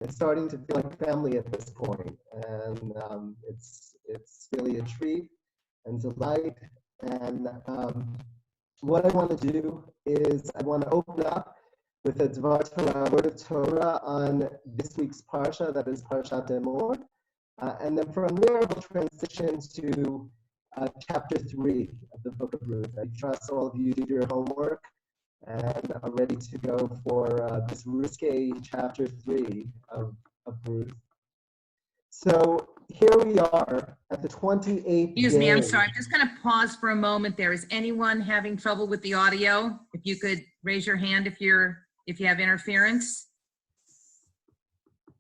It's starting to feel like family at this point, and it's really a treat and delight. And what I want to do is I want to open up with a Dvar Torah, word of Torah, on this week's Parsha, that is Parshat Omer. And then from there, we'll transition to chapter 3 of the book of Ruth. I trust all of you did your homework and are ready to go for this risque chapter 3 of Ruth. So here we are at the 28th Excuse day. me, I'm sorry. I'm just going to pause for a moment there. Is anyone having trouble with the audio? If you could raise your hand if you have interference. A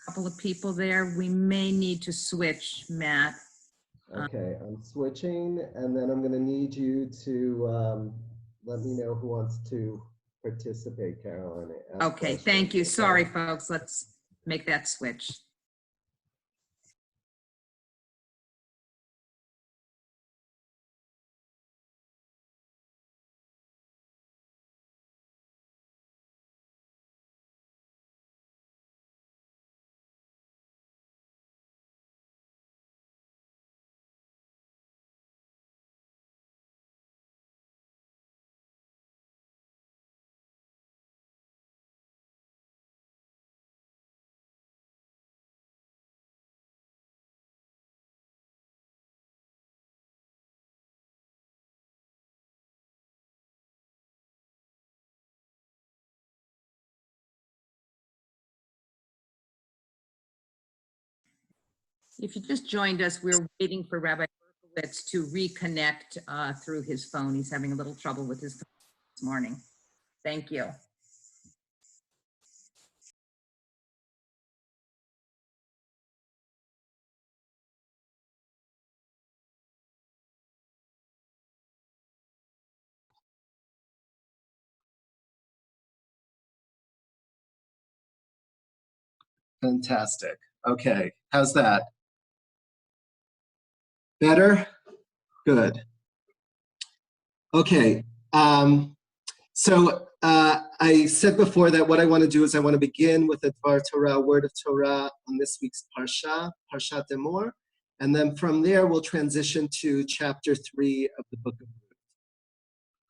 couple of people there. We may need to switch, Matt. Okay, I'm switching, and then I'm going to need you to let me know who wants to participate, Caroline. Okay, thank you. Sorry, folks. Let's make that switch. If you just joined us, we're waiting for Rabbi Berkowitz to reconnect through his phone. He's having a little trouble with his phone this morning. Thank you. Fantastic. Okay, how's that? Better? Good. Okay, so I said before that what I want to do is I want to begin with a Dvar Torah, word of Torah, on this week's Parsha, Parshat Omer, and then from there we'll transition to chapter 3 of the book of Ruth.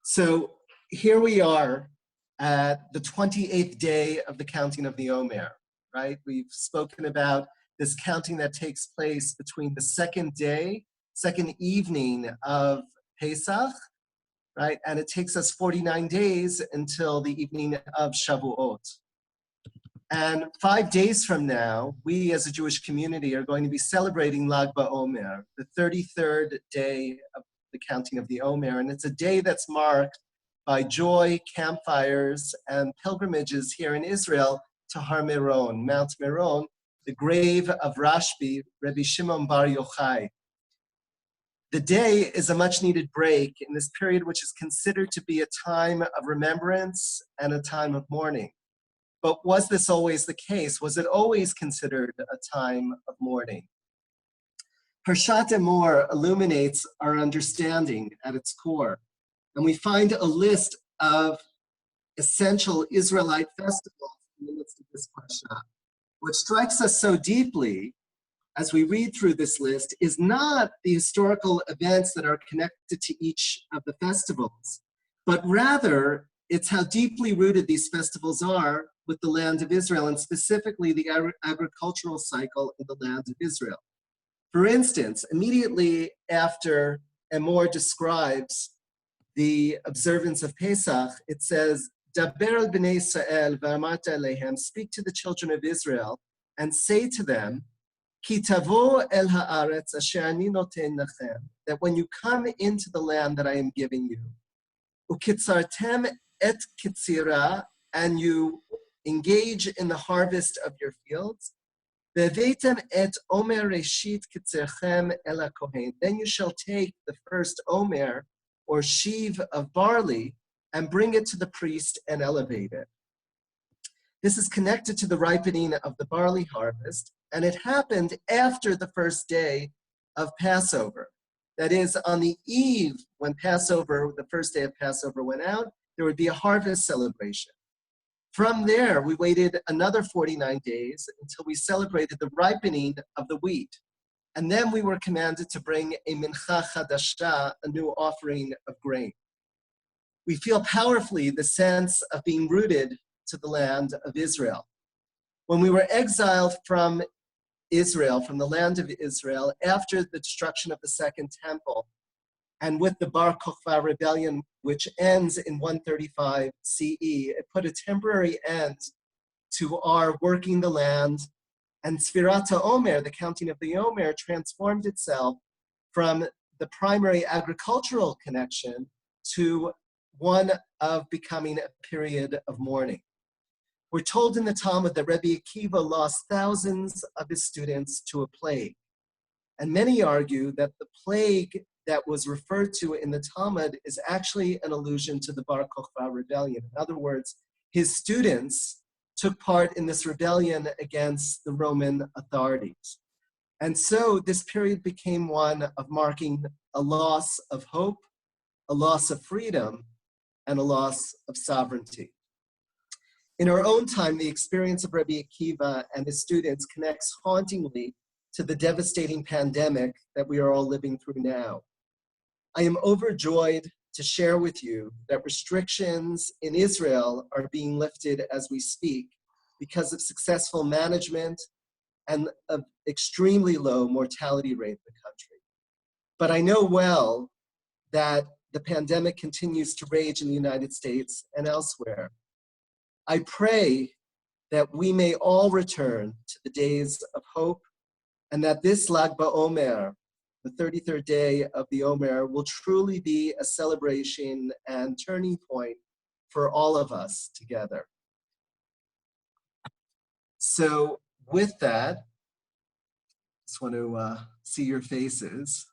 So here we are at the 28th day of the counting of the Omer, right? We've spoken about this counting that takes place between the second evening of Pesach, right? And it takes us 49 days until the evening of Shavuot. And 5 days from now, we as a Jewish community are going to be celebrating Lag BaOmer, the 33rd day of the counting of the Omer. And it's a day that's marked by joy, campfires, and pilgrimages here in Israel to Har Meron, Mount Meron, the grave of Rashbi, Rabbi Shimon Bar Yochai. The day is a much needed break in this period, which is considered to be a time of remembrance and a time of mourning. But was this always the case? Was it always considered a time of mourning? Parshat Omer illuminates our understanding at its core, and we find a list of essential Israelite festivals in the midst of this parsha. What strikes us so deeply as we read through this list is not the historical events that are connected to each of the festivals, but rather it's how deeply rooted these festivals are with the land of Israel, and specifically the agricultural cycle in the land of Israel. For instance, immediately after Omer describes the observance of Pesach, it says, Daber al b'nei Israel v'amart alehem, speak to the children of Israel and say to them, Ki tavo el haaretz asher ani noten lachem, that when you come into the land that I am giving you, ukitzartem et kitzira, and you engage in the harvest of your fields, ve'veitem et omer reshit kitzerchem el hakohen, then you shall take the first omer, or sheaf of barley, and bring it to the priest and elevate it. This is connected to the ripening of the barley harvest, and it happened after the first day of Passover. That is, on the eve when Passover, the first day of Passover went out, there would be a harvest celebration. From there, we waited another 49 days until we celebrated the ripening of the wheat. And then we were commanded to bring a mincha chadasha, a new offering of grain. We feel powerfully the sense of being rooted to the land of Israel. When we were exiled from Israel, from the land of Israel, after the destruction of the Second Temple, and with the Bar Kokhba rebellion, which ends in 135 CE, it put a temporary end to our working the land, and Sfirata Omer, the counting of the Omer, transformed itself from the primary agricultural connection to one of becoming a period of mourning. We're told in the Talmud that Rebbe Akiva lost thousands of his students to a plague. And many argue that the plague that was referred to in the Talmud is actually an allusion to the Bar Kokhba rebellion. In other words, his students took part in this rebellion against the Roman authorities. And so this period became one of marking a loss of hope, a loss of freedom, and a loss of sovereignty. In our own time, the experience of Rebbe Akiva and his students connects hauntingly to the devastating pandemic that we are all living through now. I am overjoyed to share with you that restrictions in Israel are being lifted as we speak because of successful management and of extremely low mortality rate in the country. But I know well that the pandemic continues to rage in the United States and elsewhere. I pray that we may all return to the days of hope and that this Lag BaOmer, the 33rd day of the Omer, will truly be a celebration and turning point for all of us together. So with that, just want to see your faces.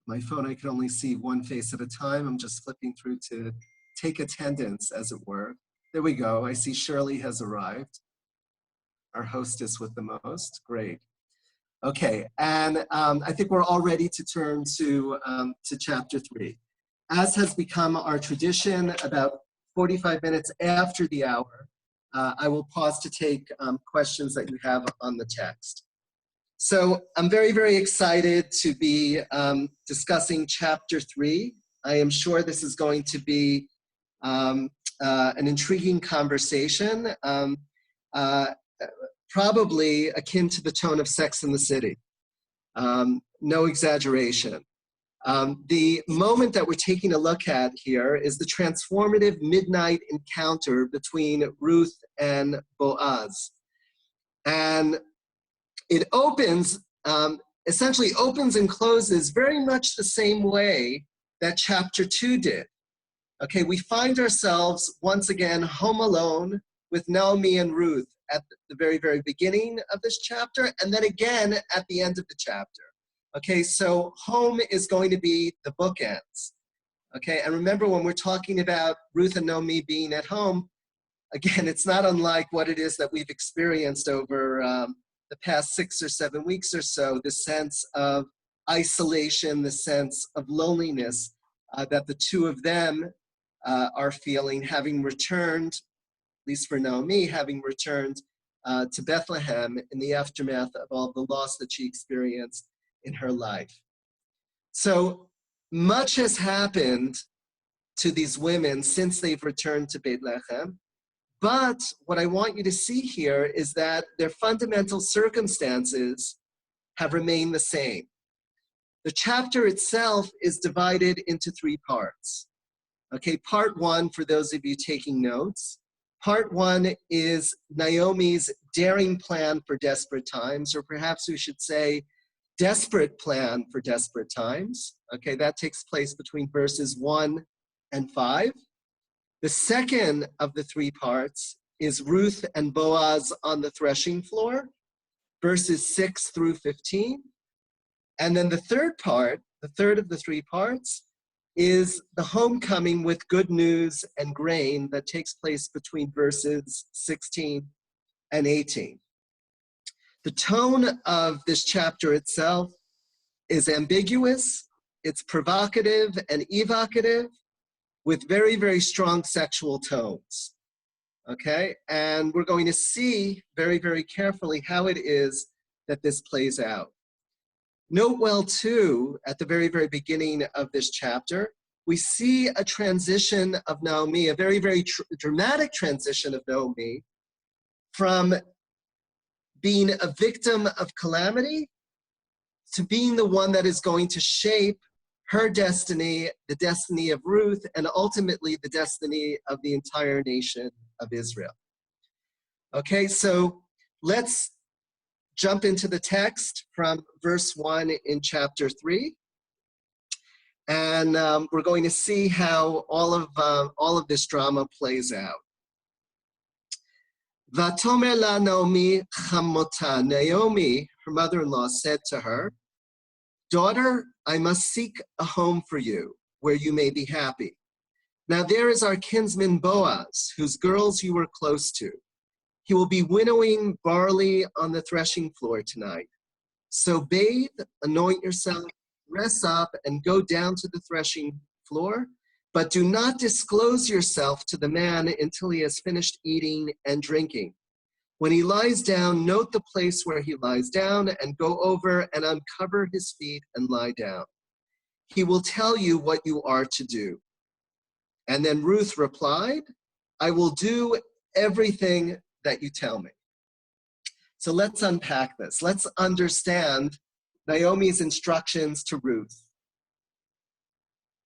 My phone, I can only see one face at a time. I'm just flipping through to take attendance, as it were. There we go. I see Shirley has arrived, our hostess with the most. Great. Okay, and I think we're all ready to turn to chapter 3. As has become our tradition, about 45 minutes after the hour, I will pause to take questions that you have on the text. So I'm very, very excited to be discussing chapter 3. I am sure this is going to be an intriguing conversation, probably akin to the tone of Sex and the City. No exaggeration. The moment that we're taking a look at here is the transformative midnight encounter between Ruth and Boaz. And it opens, essentially opens and closes very much the same way that chapter 2 did. Okay, we find ourselves once again home alone with Naomi and Ruth at the very, very beginning of this chapter, and then again at the end of the chapter. Okay, so home is going to be the bookends. Okay, and remember when we're talking about Ruth and Naomi being at home, again, it's not unlike what it is that we've experienced over the past 6 or 7 weeks or so, the sense of isolation, the sense of loneliness that the two of them are feeling, having returned, at least for Naomi, having returned to Bethlehem in the aftermath of all the loss that she experienced in her life. So much has happened to these women since they've returned to Bethlehem. But what I want you to see here is that their fundamental circumstances have remained the same. The chapter itself is divided into 3 parts. Okay, part 1, for those of you taking notes, part 1 is Naomi's daring plan for desperate times, or perhaps we should say desperate plan for desperate times. Okay, that takes place between verses 1 and 5. The second of the 3 parts is Ruth and Boaz on the threshing floor, verses 6 through 15. And then the third part, the third of the 3 parts, is the homecoming with good news and grain that takes place between verses 16 and 18. The tone of this chapter itself is ambiguous, it's provocative and evocative, with very, very strong sexual tones. Okay, and we're going to see very, very carefully how it is that this plays out. Note well, too, at the very, very beginning of this chapter, we see a transition of Naomi, a very, very dramatic transition of Naomi from being a victim of calamity to being the one that is going to shape her destiny, the destiny of Ruth, and ultimately the destiny of the entire nation of Israel. Okay, so let's jump into the text from verse 1 in chapter 3. And we're going to see how all of this drama plays out. Vatomer la Naomi chamota. Naomi, her mother-in-law, said to her, "Daughter, I must seek a home for you, where you may be happy. Now there is our kinsman Boaz, whose girls you were close to. He will be winnowing barley on the threshing floor tonight. So bathe, anoint yourself, dress up, and go down to the threshing floor, but do not disclose yourself to the man until he has finished eating and drinking. When he lies down, note the place where he lies down and go over and uncover his feet and lie down. He will tell you what you are to do." And then Ruth replied, "I will do everything that you tell me." So let's unpack this. Let's understand Naomi's instructions to Ruth.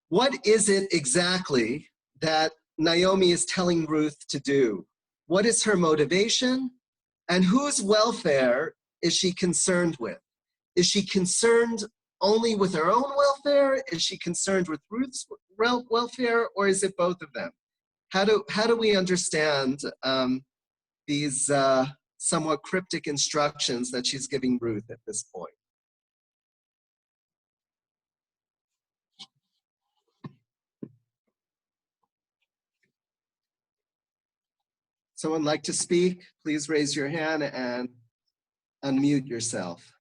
What is it exactly that Naomi is telling Ruth to do? What is her motivation? And whose welfare is she concerned with? Is she concerned only with her own welfare? Is she concerned with Ruth's welfare? Or is it both of them? How do we understand these somewhat cryptic instructions that she's giving Ruth at this point? Someone like to speak? Please raise your hand and unmute yourself.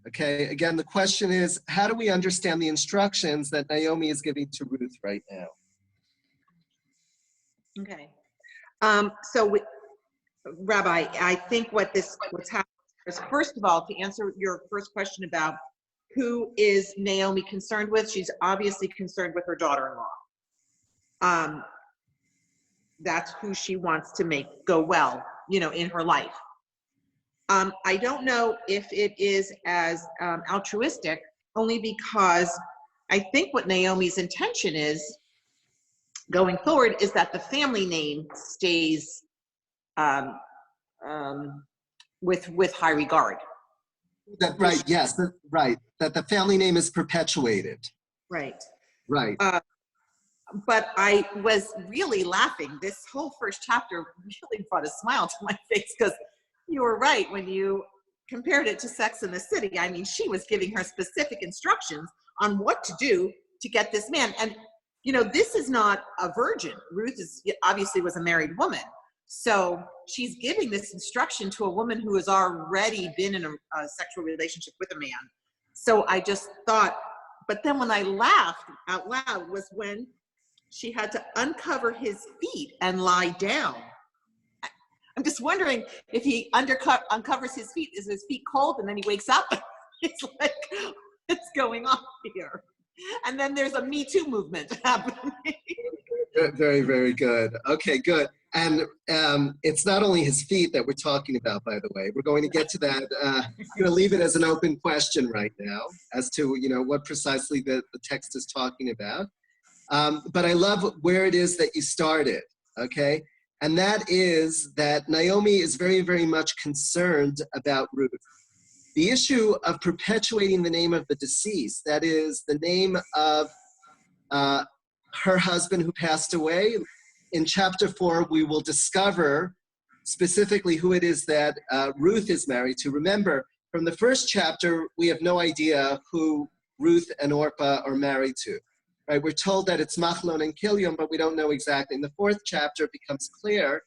Okay, again, the question is, how do we understand the instructions that Naomi is giving to Ruth right now? Okay. Rabbi, I think what's happening is, first of all, to answer your first question about who is Naomi concerned with, she's obviously concerned with her daughter-in-law. That's who she wants to make go well, in her life. I don't know if it is as altruistic, only because I think what Naomi's intention is going forward is that the family name stays with high regard. Right, yes, right. That the family name is perpetuated. Right. Right. But I was really laughing. This whole first chapter really brought a smile to my face, because you were right when you compared it to Sex and the City. I mean, she was giving her specific instructions on what to do to get this man. And, this is not a virgin. Ruth obviously was a married woman. So she's giving this instruction to a woman who has already been in a sexual relationship with a man. So I just thought, but then when I laughed out loud was when she had to uncover his feet and lie down. I'm just wondering if he uncovers his feet, is his feet cold, and then he wakes up? It's like, what's going on here? And then there's a Me Too movement happening. Very, very good. Okay, good. And it's not only his feet that we're talking about, by the way. We're going to get to that. I'm going to leave it as an open question right now as to, what precisely the text is talking about. But I love where it is that you started, okay? And that is that Naomi is very, very much concerned about Ruth. The issue of perpetuating the name of the deceased, that is the name of her husband who passed away. In chapter 4, we will discover specifically who it is that Ruth is married to. Remember, from the first chapter, we have no idea who Ruth and Orpah are married to. Right? We're told that it's Machlon and Kilion, but we don't know exactly. In the 4th chapter, it becomes clear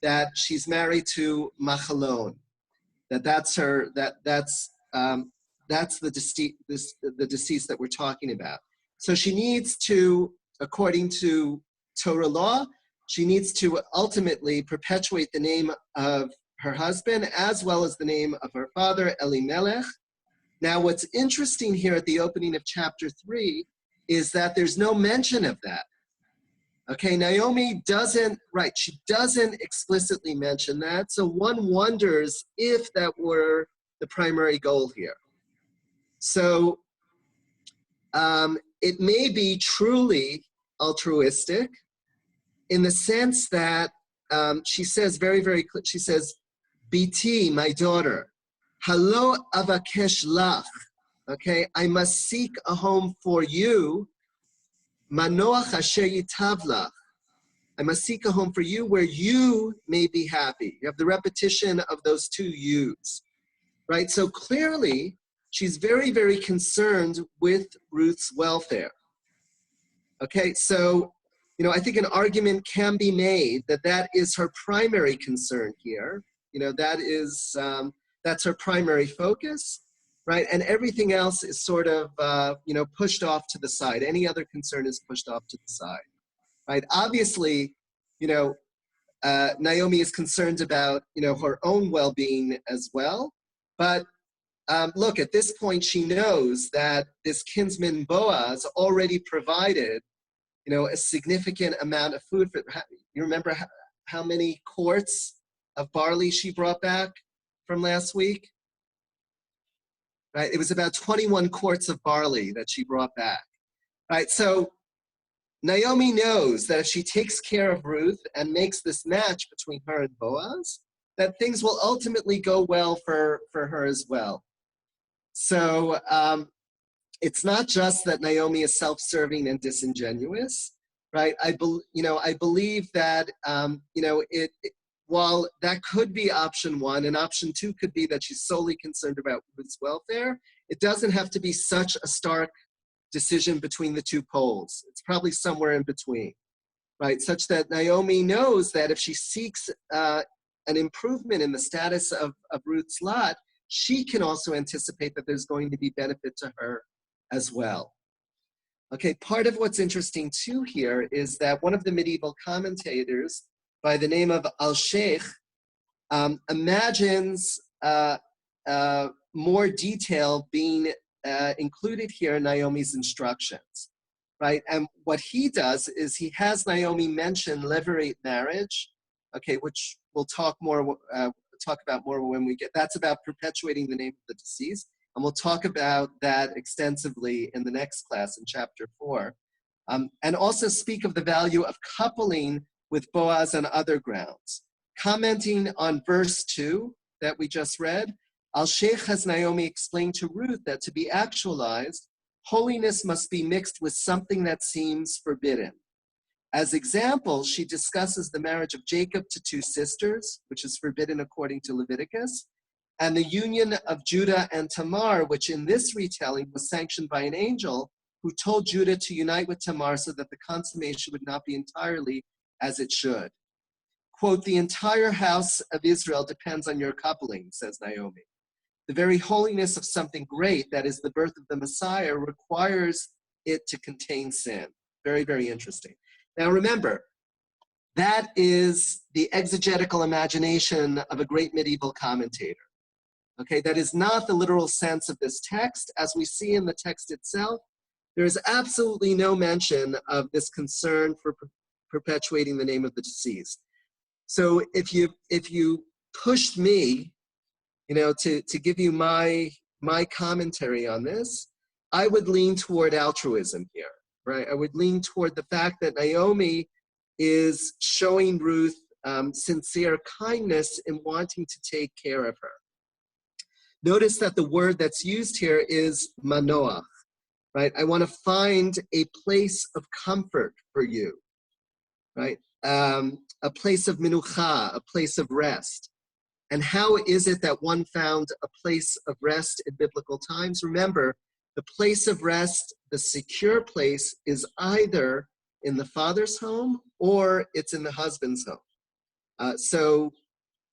that she's married to Machlon. That's that's the deceased that we're talking about. So she needs to, according to Torah law, she needs to ultimately perpetuate the name of her husband as well as the name of her father, Elimelech. Now, what's interesting here at the opening of chapter 3 is that there's no mention of that. Okay, Naomi doesn't explicitly mention that, so one wonders if that were the primary goal here. So it may be truly altruistic in the sense that she says very, very clear, she says, Biti, my daughter, halo avakesh lach, okay, I must seek a home for you, manoach asher yitav lach, I must seek a home for you where you may be happy. You have the repetition of those two yous, right? So clearly, she's very, very concerned with Ruth's welfare. Okay, so, you know, I think an argument can be made that that is her primary concern here. You know, that is, that's her primary focus, right? And everything else is sort of, you know, pushed off to the side. Any other concern is pushed off to the side, right? Obviously, you know, Naomi is concerned about, you know, her own well-being as well. But look, at this point, she knows that this kinsman Boaz already provided, you know, a significant amount of food for, you remember how many quarts of barley she brought back from last week? Right, it was about 21 quarts of barley that she brought back. Right, so Naomi knows that if she takes care of Ruth and makes this match between her and Boaz, that things will ultimately go well for her as well. So it's not just that Naomi is self-serving and disingenuous, right? I believe that you know, while that could be option one, and option two could be that she's solely concerned about Ruth's welfare, it doesn't have to be such a stark decision between the two poles. It's probably somewhere in between, right? Such that Naomi knows that if she seeks an improvement in the status of Ruth's lot, she can also anticipate that there's going to be benefit to her as well. Okay, part of what's interesting too here is that one of the medieval commentators by the name of Al-Sheikh imagines more detail being included here in Naomi's instructions, right? And what he does is he has Naomi mention levirate marriage, okay, which we'll talk about more when we get, that's about perpetuating the name of the deceased. And we'll talk about that extensively in the next class in chapter 4. And also speak of the value of coupling with Boaz on other grounds. Commenting on verse 2 that we just read, Al-Sheikh has Naomi explain to Ruth that to be actualized, holiness must be mixed with something that seems forbidden. As example, she discusses the marriage of Jacob to two sisters, which is forbidden according to Leviticus, and the union of Judah and Tamar, which in this retelling was sanctioned by an angel who told Judah to unite with Tamar so that the consummation would not be entirely as it should. Quote, the entire house of Israel depends on your coupling, says Naomi. The very holiness of something great, that is the birth of the Messiah, requires it to contain sin. Very, very interesting. Now remember, that is the exegetical imagination of a great medieval commentator. Okay, that is not the literal sense of this text. As we see in the text itself, there is absolutely no mention of this concern for perpetuating the name of the deceased. So if you pushed me, you know, to give you my commentary on this, I would lean toward altruism here, right? I would lean toward the fact that Naomi is showing Ruth sincere kindness in wanting to take care of her. Notice that the word that's used here is manoach, right? I want to find a place of comfort for you, right? A place of minucha, a place of rest. And how is it that one found a place of rest in biblical times? Remember, the place of rest, the secure place, is either in the father's home or it's in the husband's home. So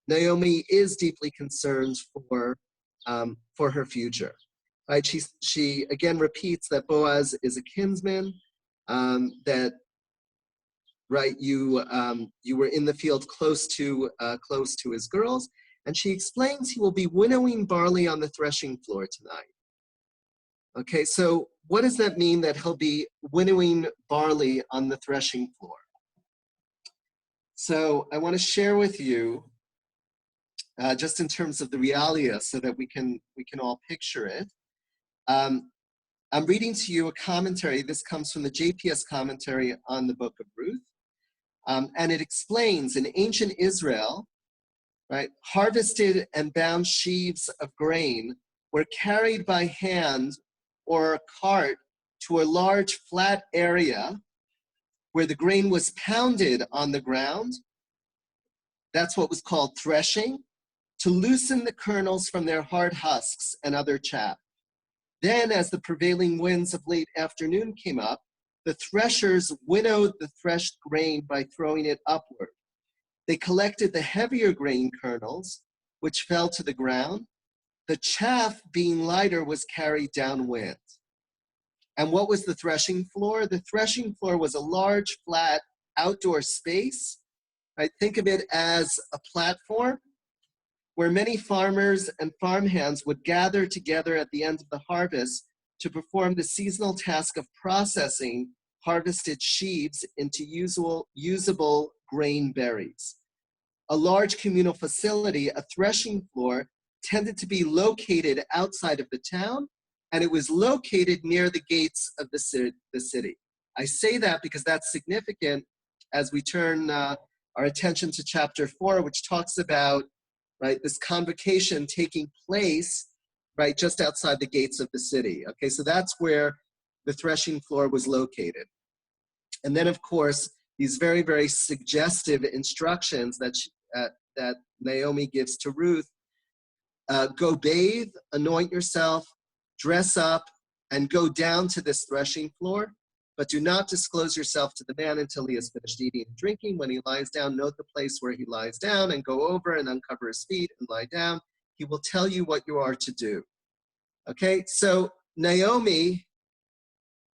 Naomi is deeply concerned for her future. Right? She again repeats that Boaz is a kinsman, that right you were in the field close to his girls, and she explains he will be winnowing barley on the threshing floor tonight. Okay, so what does that mean that he'll be winnowing barley on the threshing floor? So I want to share with you, just in terms of the realia, so that we can all picture it. I'm reading to you a commentary. This comes from the JPS commentary on the book of Ruth, and it explains in ancient Israel, right, harvested and bound sheaves of grain were carried by hand or a cart to a large flat area where the grain was pounded on the ground. That's what was called threshing, to loosen the kernels from their hard husks and other chaff. Then, as the prevailing winds of late afternoon came up, the threshers winnowed the threshed grain by throwing it upward. They collected the heavier grain kernels, which fell to the ground. The chaff, being lighter, was carried downwind. And what was the threshing floor? The threshing floor was a large, flat, outdoor space. Right? Think of it as a platform where many farmers and farmhands would gather together at the end of the harvest to perform the seasonal task of processing harvested sheaves into usable grain berries. A large communal facility, a threshing floor, tended to be located outside of the town, and it was located near the gates of the city. I say that because that's significant as we turn our attention to chapter 4, which talks about, right, this convocation taking place, right, just outside the gates of the city. Okay, so that's where the threshing floor was located. And then, of course, these very, very suggestive instructions that Naomi gives to Ruth: go bathe, anoint yourself, dress up, and go down to this threshing floor, but do not disclose yourself to the man until he has finished eating and drinking. When he lies down, note the place where he lies down and go over and uncover his feet and lie down. He will tell you what you are to do. Okay, so Naomi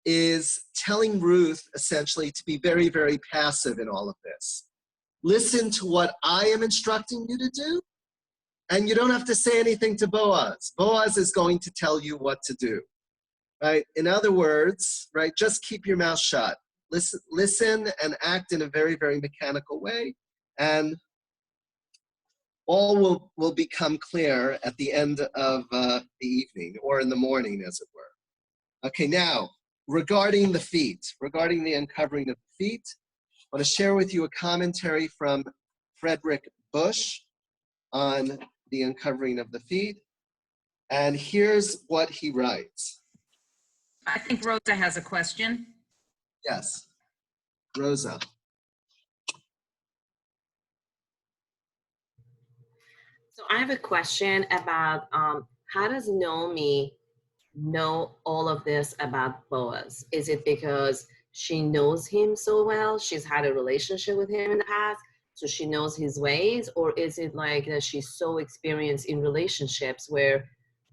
is telling Ruth essentially to be very, very passive in all of this. Listen to what I am instructing you to do, and you don't have to say anything to Boaz. Boaz is going to tell you what to do. Right? In other words, right, just keep your mouth shut. Listen and act in a very, very mechanical way, and all will become clear at the end of the evening, or in the morning, as it were. Okay, now, regarding the feet, regarding the uncovering of the feet, I want to share with you a commentary from Frederick Bush on the uncovering of the feet, and here's what he writes. I think Rosa has a question. Yes, Rosa. So I have a question about how does Naomi know all of this about Boaz? Is it because she knows him so well? She's had a relationship with him in the past, so she knows his ways? Or is it like that she's so experienced in relationships where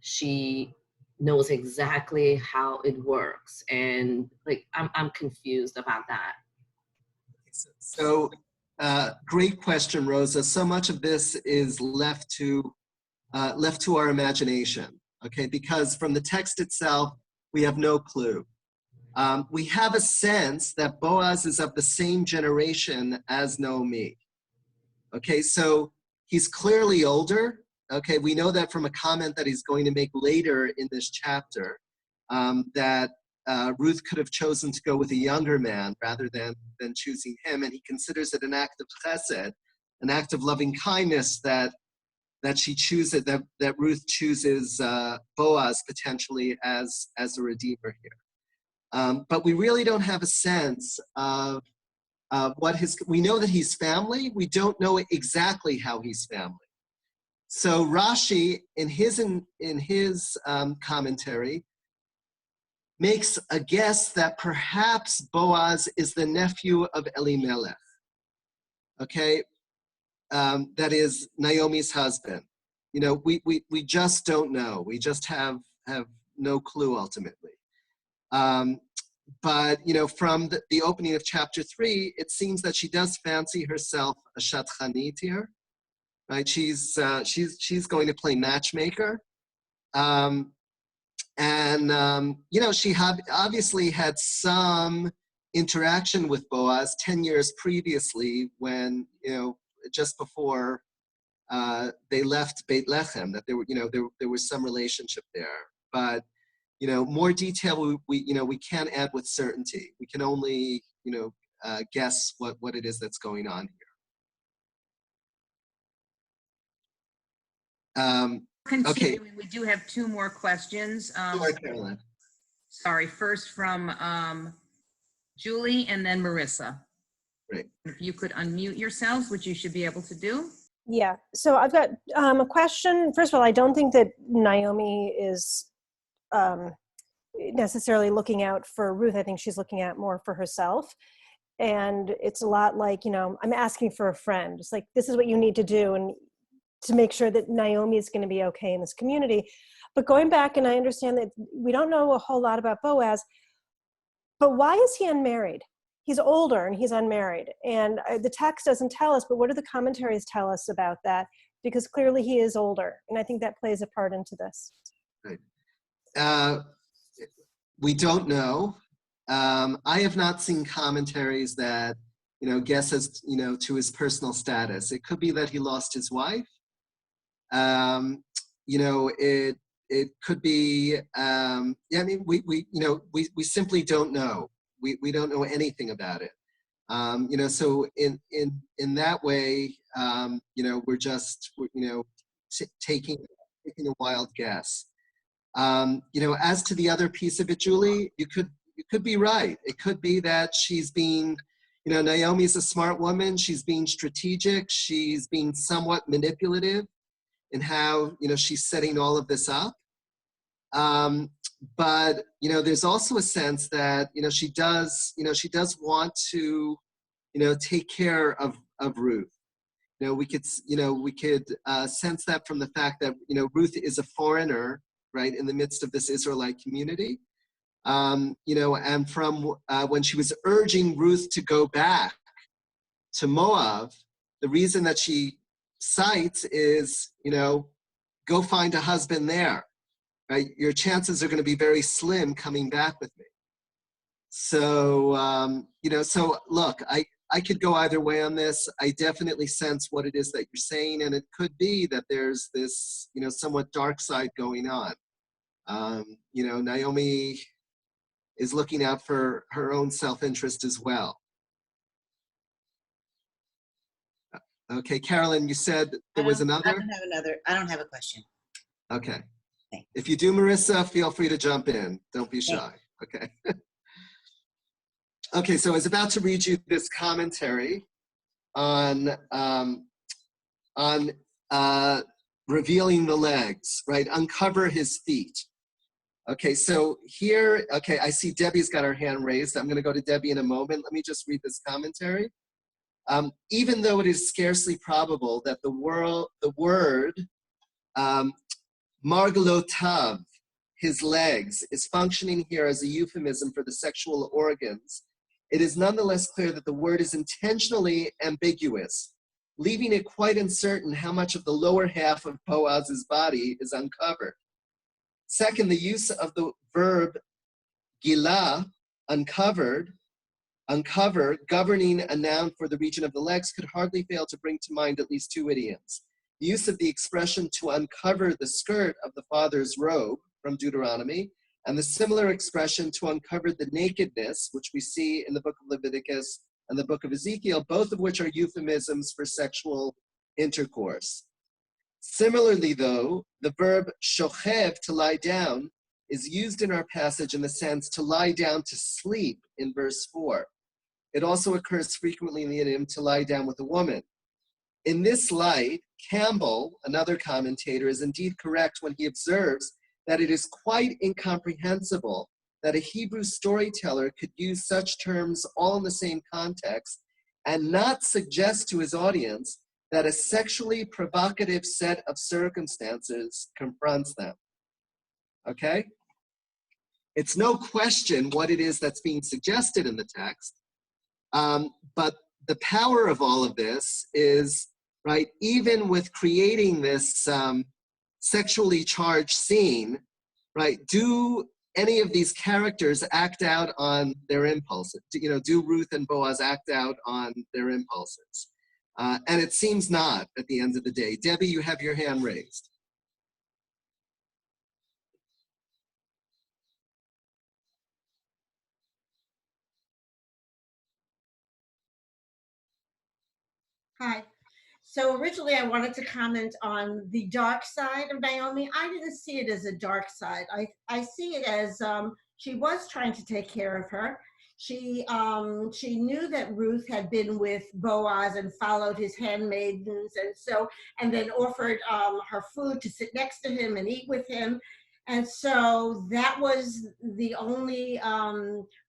she knows exactly how it works? And like, I'm confused about that. So great question, Rosa. So much of this is left to our imagination, okay? Because from the text itself, we have no clue. We have a sense that Boaz is of the same generation as Naomi. Okay, so he's clearly older. Okay, we know that from a comment that he's going to make later in this chapter, that Ruth could have chosen to go with a younger man rather than choosing him, and he considers it an act of chesed, an act of loving kindness that she chooses, that Ruth chooses Boaz potentially as a redeemer here. But we really don't have a sense of we know that he's family. We don't know exactly how he's family. So Rashi, in his commentary, makes a guess that perhaps Boaz is the nephew of Elimelech. Okay, that is Naomi's husband. You know, we just don't know. We just have no clue ultimately. But from the opening of chapter 3, it seems that she does fancy herself a shatchanit here, right? She's going to play matchmaker, she obviously had some interaction with Boaz 10 years previously when just before they left Beit Lechem, that there was some relationship there, but. More detail we can't add with certainty. We can only, guess what it is that's going on here. Continuing, we do have 2 more questions. Sure, Carolyn. Sorry, first from Julie and then Marissa. Great. If you could unmute yourselves, which you should be able to do. Yeah, so I've got a question. First of all, I don't think that Naomi is necessarily looking out for Ruth. I think she's looking out more for herself. And it's a lot like, I'm asking for a friend. It's like, this is what you need to do and to make sure that Naomi is going to be okay in this community. But going back, and I understand that we don't know a whole lot about Boaz, but why is he unmarried? He's older and he's unmarried. And the text doesn't tell us, but what do the commentaries tell us about that? Because clearly he is older. And I think that plays a part into this. Right. We don't know. I have not seen commentaries that, guess as, to his personal status. It could be that he lost his wife. It could be, we simply don't know. We don't know anything about it. So in that way, we're just, taking a wild guess. As to the other piece of it, Julie, you could be right. It could be that she's being, Naomi's a smart woman. She's being strategic. She's being somewhat manipulative in how, she's setting all of this up. But, there's also a sense that, she does want to, take care of Ruth. We could sense that from the fact that, Ruth is a foreigner, right, in the midst of this Israelite community. And from when she was urging Ruth to go back to Moab, the reason that she cites is, go find a husband there, right? Your chances are going to be very slim coming back with me. So, so look, I could go either way on this. I definitely sense what it is that you're saying, and it could be that there's this, somewhat dark side going on. Naomi is looking out for her own self-interest as well. Okay, Carolyn, you said there was another? I don't have a question. Okay. Thanks. If you do, Marissa, feel free to jump in. Don't be shy. Okay. Okay, so I was about to read you this commentary on revealing the legs, right? Uncover his feet. Okay, so here, I see Debbie's got her hand raised. I'm going to go to Debbie in a moment. Let me just read this commentary. Even though it is scarcely probable that the word margalotav, his legs, is functioning here as a euphemism for the sexual organs, it is nonetheless clear that the word is intentionally ambiguous, leaving it quite uncertain how much of the lower half of Boaz's body is uncovered. Second, the use of the verb gilah, uncover, governing a noun for the region of the legs, could hardly fail to bring to mind at least 2 idioms. The use of the expression to uncover the skirt of the father's robe from Deuteronomy, and the similar expression to uncover the nakedness, which we see in the book of Leviticus and the book of Ezekiel, both of which are euphemisms for sexual intercourse. Similarly, though, the verb shochev, to lie down, is used in our passage in the sense to lie down to sleep in verse 4. It also occurs frequently in the idiom to lie down with a woman. In this light, Campbell, another commentator, is indeed correct when he observes that it is quite incomprehensible that a Hebrew storyteller could use such terms all in the same context and not suggest to his audience that a sexually provocative set of circumstances confronts them. Okay? It's no question what it is that's being suggested in the text. But the power of all of this is, right, even with creating this sexually charged scene, right, do any of these characters act out on their impulses? Do Ruth and Boaz act out on their impulses? And it seems not at the end of the day. Debbie, you have your hand raised. Hi. So originally I wanted to comment on the dark side of Naomi. I didn't see it as a dark side. I see it as she was trying to take care of her. She knew that Ruth had been with Boaz and followed his handmaidens, and then offered her food to sit next to him and eat with him. And so that was the only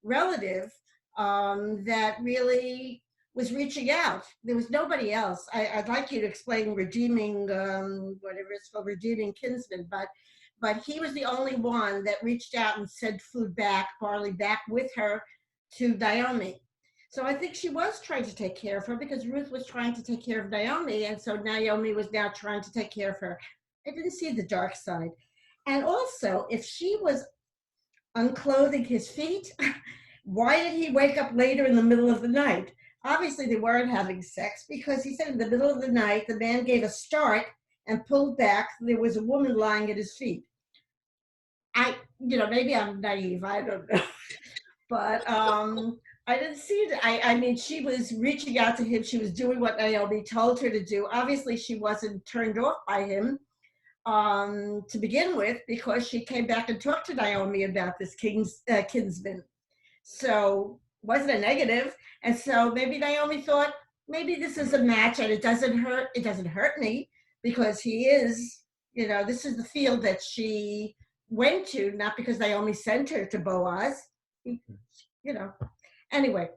relative that really was reaching out. There was nobody else. I'd like you to explain redeeming, whatever it's called, redeeming kinsman, but he was the only one that reached out and sent food back, barley back with her to Naomi. So I think she was trying to take care of her because Ruth was trying to take care of Naomi, and so Naomi was now trying to take care of her. I didn't see the dark side. And also, if she was unclothing his feet, why did he wake up later in the middle of the night? Obviously, they weren't having sex because he said in the middle of the night, the man gave a start and pulled back. There was a woman lying at his feet. Maybe I'm naive. I don't know. But I didn't see it. I mean, she was reaching out to him. She was doing what Naomi told her to do. Obviously, she wasn't turned off by him to begin with because she came back and talked to Naomi about this kinsman. So wasn't a negative. And so maybe Naomi thought, maybe this is a match and it doesn't hurt me because he is, this is the field that she went to, not because Naomi sent her to Boaz, anyway.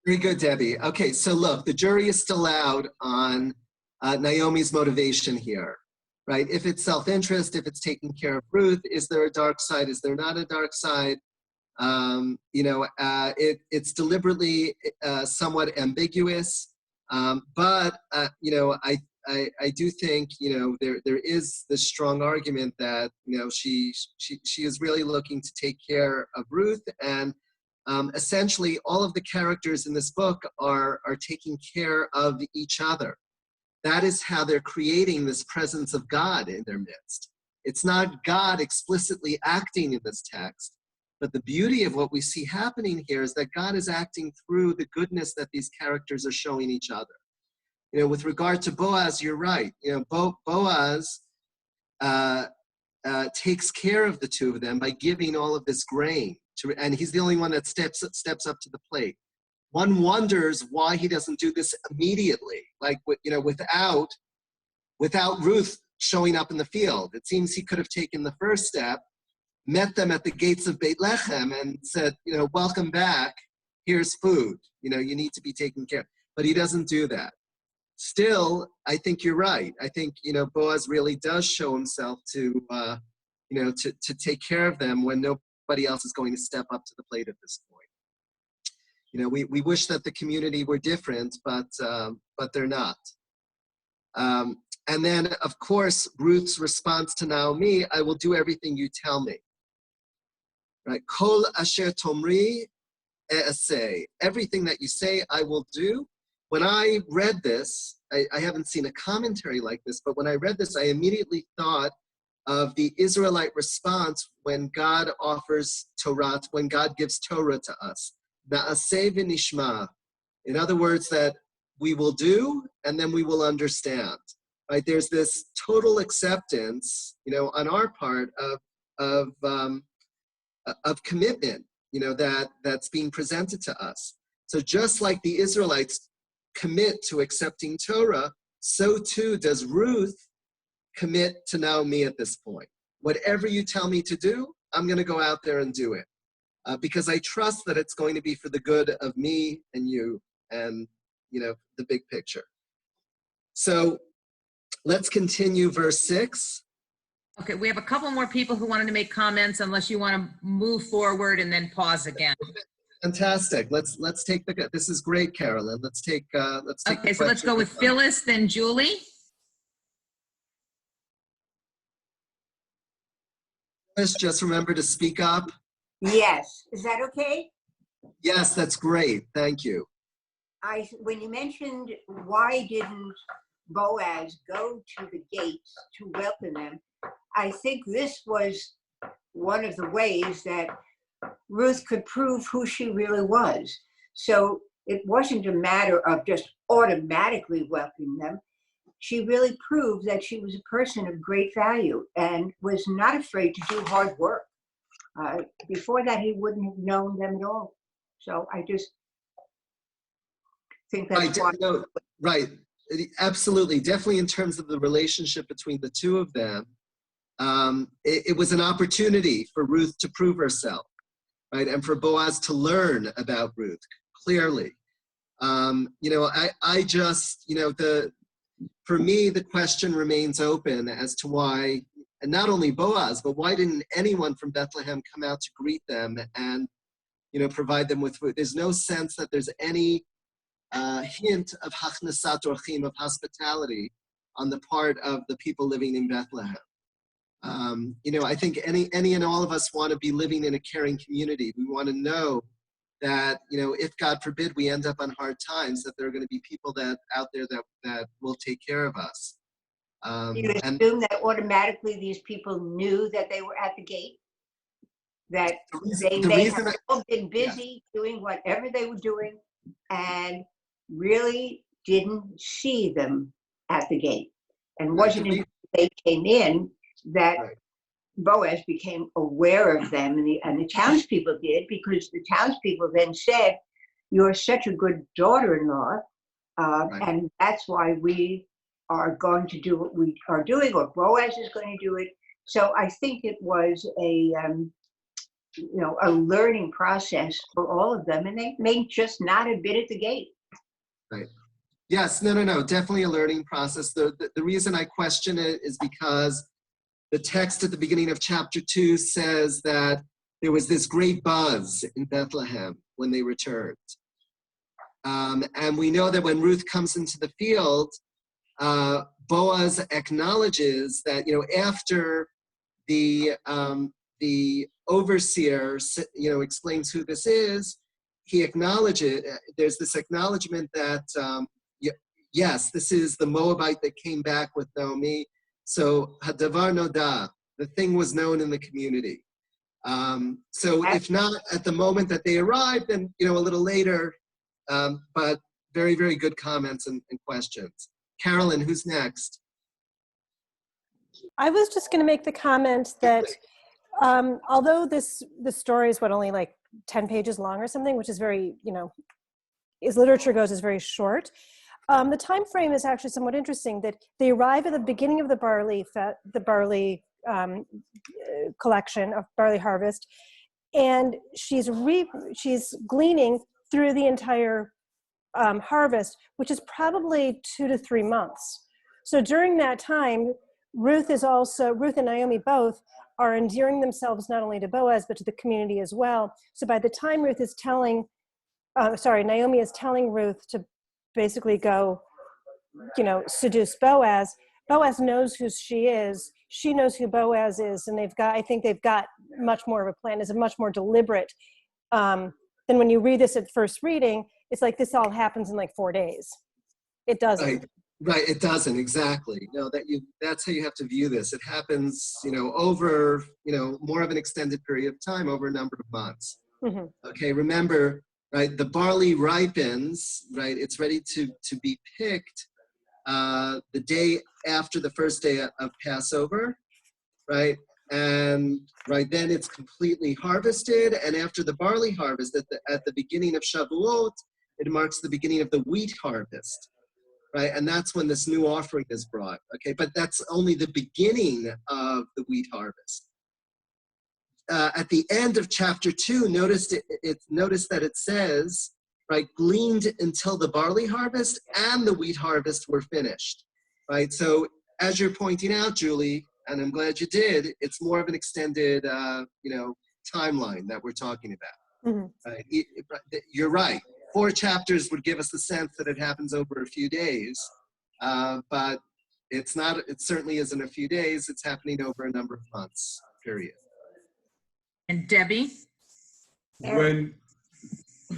Very good, Debbie. Okay, so look, the jury is still out on Naomi's motivation here, right? If it's self-interest, if it's taking care of Ruth, is there a dark side? Is there not a dark side? It's deliberately somewhat ambiguous, but I do think there is this strong argument that she is really looking to take care of Ruth, and essentially all of the characters in this book are taking care of each other. That is how they're creating this presence of God in their midst. It's not God explicitly acting in this text. But the beauty of what we see happening here is that God is acting through the goodness that these characters are showing each other. With regard to Boaz, you're right. Boaz takes care of the two of them by giving all of this grain, and he's the only one that steps up to the plate. One wonders why he doesn't do this immediately, without Ruth showing up in the field. It seems he could have taken the first step, met them at the gates of Beit Lechem and said, welcome back, here's food, you need to be taken care of. But he doesn't do that. Still, I think you're right. I think, Boaz really does show himself to take care of them when nobody else is going to step up to the plate at this point. We wish that the community were different, but they're not. And then, of course, Ruth's response to Naomi, I will do everything you tell me. Right? Kol asher tomri e'aseh. Everything that you say, I will do. When I read this, I haven't seen a commentary like this, but when I read this, I immediately thought of the Israelite response when God offers Torah, when God gives Torah to us. Na'aseh v'nishma. In other words, that we will do and then we will understand. Right? There's this total acceptance, on our part of commitment, that's being presented to us. So just like the Israelites commit to accepting Torah, so too does Ruth commit to Naomi at this point. Whatever you tell me to do, I'm going to go out there and do it. Because I trust that it's going to be for the good of me and you and, the big picture. So let's continue verse 6. Okay, we have a couple more people who wanted to make comments, unless you want to move forward and then pause again. Fantastic. Let's take the. This is great, Carolyn. Let's take. Okay, so let's go with Phyllis, then Julie. Phyllis, just remember to speak up. Yes, is that okay? Yes, that's great. Thank you. When you mentioned why didn't Boaz go to the gates to welcome them, I think this was one of the ways that Ruth could prove who she really was. So it wasn't a matter of just automatically welcoming them. She really proved that she was a person of great value and was not afraid to do hard work. Before that, he wouldn't have known them at all. So I just think that's why. No, right. Absolutely. Definitely in terms of the relationship between the two of them, it was an opportunity for Ruth to prove herself, right? And for Boaz to learn about Ruth clearly. I just, for me, the question remains open as to why, and not only Boaz, but why didn't anyone from Bethlehem come out to greet them and, provide them with food? There's no sense that there's any hint of hachnasat orchim, of hospitality on the part of the people living in Bethlehem. I think any and all of us want to be living in a caring community. We want to know that, if God forbid we end up on hard times, that there are going to be people that out there that will take care of us. Do you assume that automatically these people knew that they were at the gate? That they may have all been busy doing whatever they were doing and really didn't see them at the gate. And wasn't until they came in that Boaz became aware of them, and the townspeople did, because the townspeople then said, "You're such a good daughter-in-law, and that's why we are going to do what we are doing, or Boaz is going to do it." So I think it was a learning process for all of them, and they may just not have been at the gate. Right. Yes. No. Definitely a learning process. The reason I question it is because the text at the beginning of chapter 2 says that there was this great buzz in Bethlehem when they returned. And we know that when Ruth comes into the field, Boaz acknowledges that, after the overseer, explains who this is, he acknowledges, there's this acknowledgement that, yes, this is the Moabite that came back with Naomi. So hadavar noda, the thing was known in the community. So if not at the moment that they arrived, then a little later. But very, very good comments and questions. Carolyn, who's next? I was just going to make the comment that although the story is only like 10 pages long or something, which is very, as literature goes, is very short. The time frame is actually somewhat interesting, that they arrive at the beginning of the barley collection of barley harvest, and she's gleaning through the entire harvest, which is probably 2 to 3 months. So during that time, Ruth and Naomi both are endearing themselves not only to Boaz, but to the community as well. So by the time Naomi is telling Ruth to basically go, seduce Boaz, Boaz knows who she is. She knows who Boaz is. And I think they've got much more of a plan. It's a much more deliberate than when you read this at first reading. It's like this all happens in like 4 days. It doesn't. Right, it doesn't, exactly. No, that's how you have to view this. It happens, over, more of an extended period of time, over a number of months. Mm-hmm. Okay, remember, right, the barley ripens, right, it's ready to be picked the day after the first day of Passover, right? And right then it's completely harvested, and after the barley harvest, at the beginning of Shavuot, it marks the beginning of the wheat harvest. Right, and that's when this new offering is brought. Okay, but that's only the beginning of the wheat harvest. At the end of chapter 2, notice that it says, right, gleaned until the barley harvest and the wheat harvest were finished. Right, so as you're pointing out, Julie, and I'm glad you did, it's more of an extended, timeline that we're talking about. You're right. 4 chapters would give us the sense that it happens over a few days, but it's not. It certainly isn't a few days. It's happening over a number of months. Period. And Debbie? When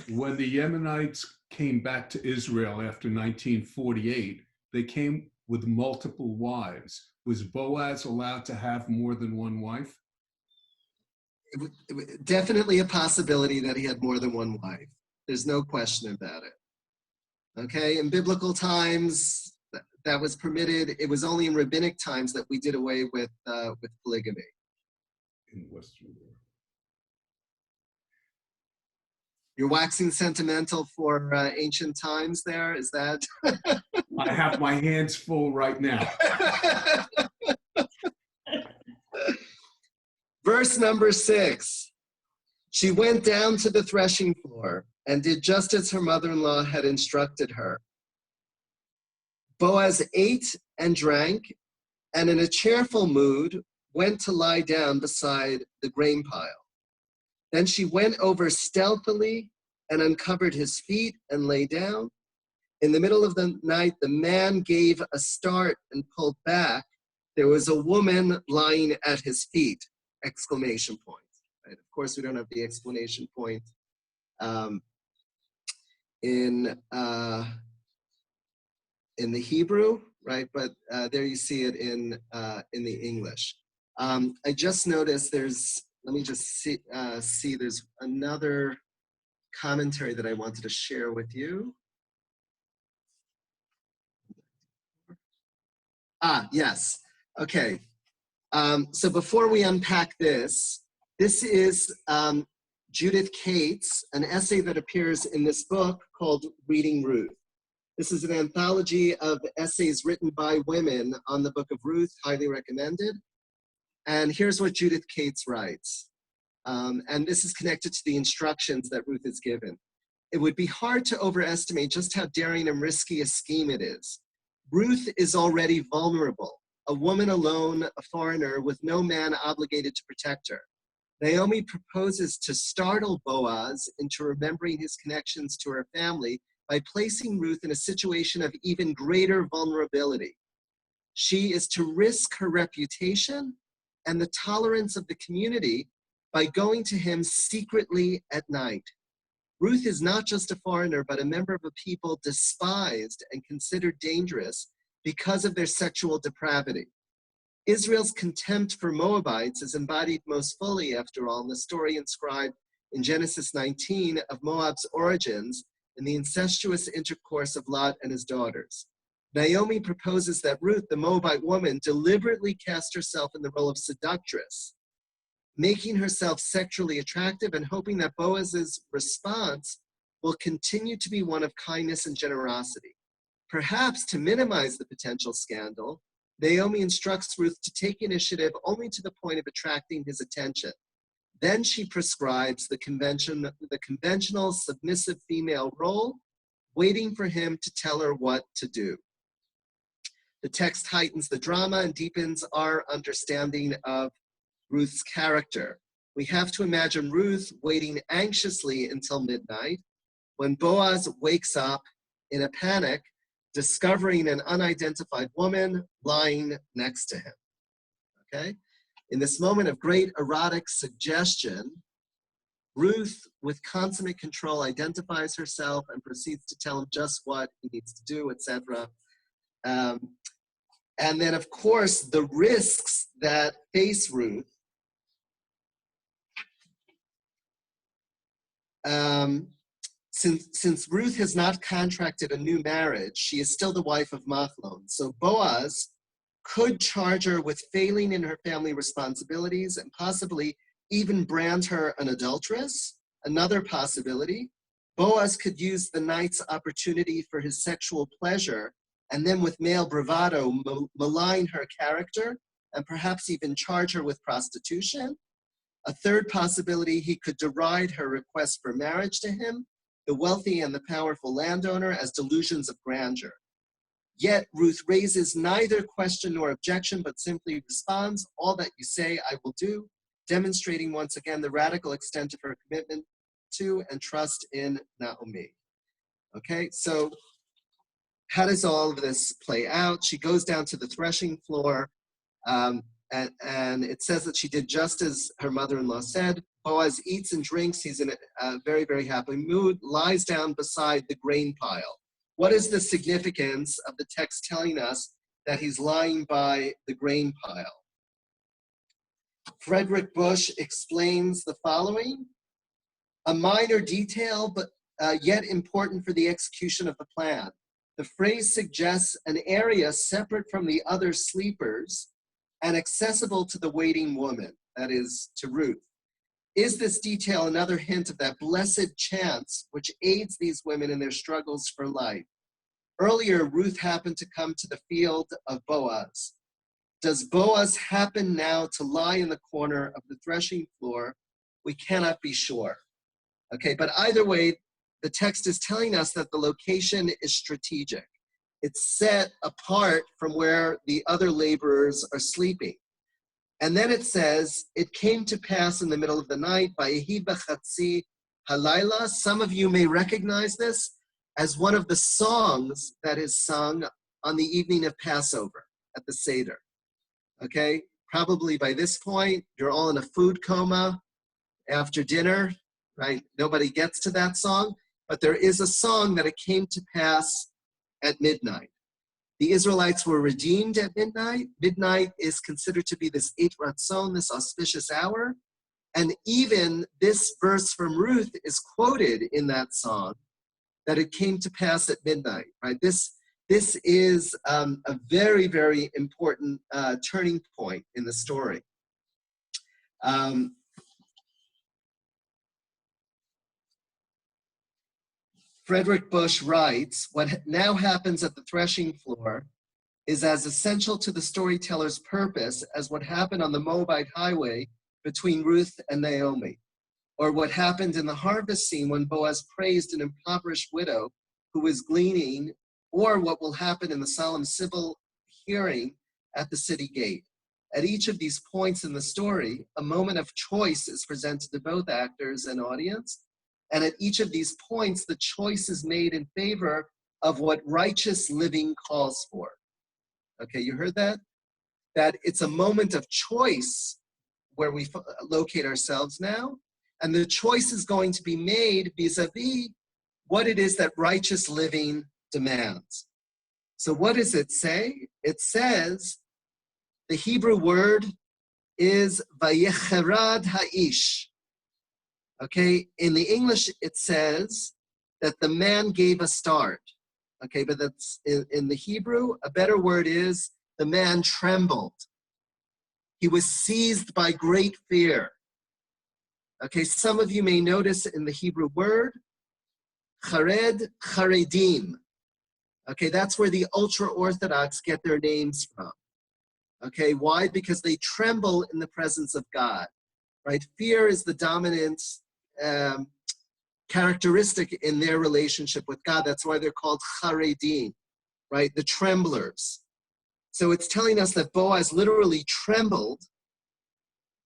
the Yemenites came back to Israel after 1948, they came with multiple wives. Was Boaz allowed to have more than one wife? Definitely a possibility that he had more than one wife. There's no question about it. Okay, in biblical times, that was permitted. It was only in rabbinic times that we did away with polygamy. In Western world. You're waxing sentimental for ancient times there, is that? I have my hands full right now. Verse number 6. She went down to the threshing floor and did just as her mother-in-law had instructed her. Boaz ate and drank, and in a cheerful mood went to lie down beside the grain pile. Then she went over stealthily and uncovered his feet and lay down. In the middle of the night, the man gave a start and pulled back. There was a woman lying at his feet, exclamation point. Right? Of course, we don't have the exclamation point in the Hebrew, right? But there you see it in the English. I just noticed let me just see, there's another commentary that I wanted to share with you. Yes, okay. So before we unpack this is Judith Cates, an essay that appears in this book called Reading Ruth. This is an anthology of essays written by women on the book of Ruth, highly recommended. And here's what Judith Cates writes. And this is connected to the instructions that Ruth is given. It would be hard to overestimate just how daring and risky a scheme it is. Ruth is already vulnerable, a woman alone, a foreigner with no man obligated to protect her. Naomi proposes to startle Boaz into remembering his connections to her family by placing Ruth in a situation of even greater vulnerability. She is to risk her reputation and the tolerance of the community by going to him secretly at night. Ruth is not just a foreigner, but a member of a people despised and considered dangerous because of their sexual depravity. Israel's contempt for Moabites is embodied most fully, after all, in the story inscribed in Genesis 19 of Moab's origins in the incestuous intercourse of Lot and his daughters. Naomi proposes that Ruth, the Moabite woman, deliberately cast herself in the role of seductress, making herself sexually attractive and hoping that Boaz's response will continue to be one of kindness and generosity. Perhaps to minimize the potential scandal, Naomi instructs Ruth to take initiative only to the point of attracting his attention. Then she prescribes the conventional submissive female role, waiting for him to tell her what to do. The text heightens the drama and deepens our understanding of Ruth's character. We have to imagine Ruth waiting anxiously until midnight when Boaz wakes up in a panic, discovering an unidentified woman lying next to him. Okay? In this moment of great erotic suggestion, Ruth, with consummate control, identifies herself and proceeds to tell him just what he needs to do, etc. And then, of course, the risks that face Ruth since Ruth has not contracted a new marriage, she is still the wife of Machlon. So Boaz could charge her with failing in her family responsibilities and possibly even brand her an adulteress. Another possibility, Boaz could use the night's opportunity for his sexual pleasure and then with male bravado malign her character and perhaps even charge her with prostitution. A third possibility, he could deride her request for marriage to him, the wealthy and the powerful landowner, as delusions of grandeur. Yet Ruth raises neither question nor objection, but simply responds, "All that you say, I will do," demonstrating once again the radical extent of her commitment to and trust in Naomi. Okay, so how does all of this play out? She goes down to the threshing floor, and it says that she did just as her mother-in-law said. Boaz eats and drinks. He's in a very, very happy mood, lies down beside the grain pile. What is the significance of the text telling us that he's lying by the grain pile? Frederick Bush explains the following: a minor detail, but yet important for the execution of the plan. The phrase suggests an area separate from the other sleepers and accessible to the waiting woman, that is, to Ruth. Is this detail another hint of that blessed chance which aids these women in their struggles for life? Earlier, Ruth happened to come to the field of Boaz. Does Boaz happen now to lie in the corner of the threshing floor? We cannot be sure. Okay, but either way, the text is telling us that the location is strategic. It's set apart from where the other laborers are sleeping. And then it says, it came to pass in the middle of the night, Vayehi b'chatzi halayla. Some of you may recognize this as one of the songs that is sung on the evening of Passover at the Seder. Okay, probably by this point, you're all in a food coma after dinner, right? Nobody gets to that song, but there is a song that it came to pass at midnight. The Israelites were redeemed at midnight. Midnight is considered to be this Eit Ratzon, this auspicious hour. And even this verse from Ruth is quoted in that song, that it came to pass at midnight, right? This is a very, very important turning point in the story. Frederick Bush writes, what now happens at the threshing floor is as essential to the storyteller's purpose as what happened on the Moabite highway between Ruth and Naomi, or what happened in the harvest scene when Boaz praised an impoverished widow who was gleaning, or what will happen in the solemn civil hearing at the city gate. At each of these points in the story, a moment of choice is presented to both actors and audience. And at each of these points, the choice is made in favor of what righteous living calls for. Okay, you heard that? That it's a moment of choice where we locate ourselves now. And the choice is going to be made vis-a-vis what it is that righteous living demands. So what does it say? It says, the Hebrew word is vayecherad ha'ish. Okay, in the English, it says that the man gave a start. Okay, but that's in the Hebrew, a better word is the man trembled. He was seized by great fear. Okay, some of you may notice in the Hebrew word, chared, charedim. Okay, that's where the ultra-Orthodox get their names from. Okay, why? Because they tremble in the presence of God, right? Fear is the dominant characteristic in their relationship with God. That's why they're called charedim, right? The tremblers. So it's telling us that Boaz literally trembled,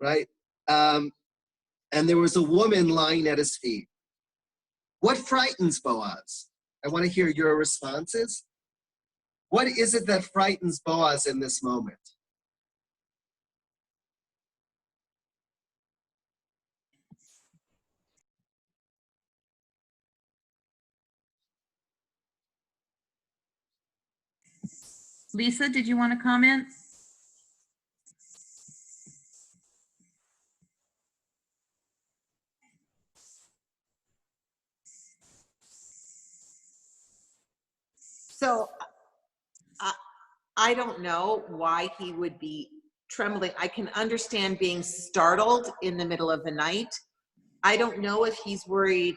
right? And there was a woman lying at his feet. What frightens Boaz? I want to hear your responses. What is it that frightens Boaz in this moment? Lisa, did you want to comment? So I don't know why he would be trembling. I can understand being startled in the middle of the night. I don't know if he's worried,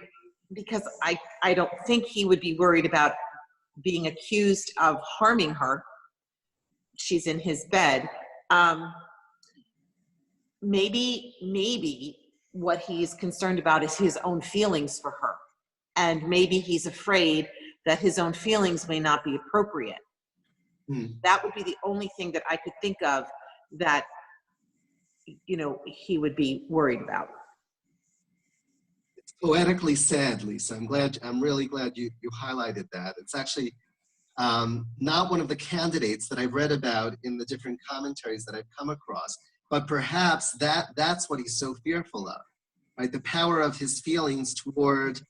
because I don't think he would be worried about being accused of harming her. She's in his bed. Maybe what he's concerned about is his own feelings for her. And maybe he's afraid that his own feelings may not be appropriate. That would be the only thing that I could think of that, you know, he would be worried about. It's poetically said, Lisa. I'm really glad you highlighted that. It's actually not one of the candidates that I've read about in the different commentaries that I've come across, but perhaps that's what he's so fearful of, right? The power of his feelings toward,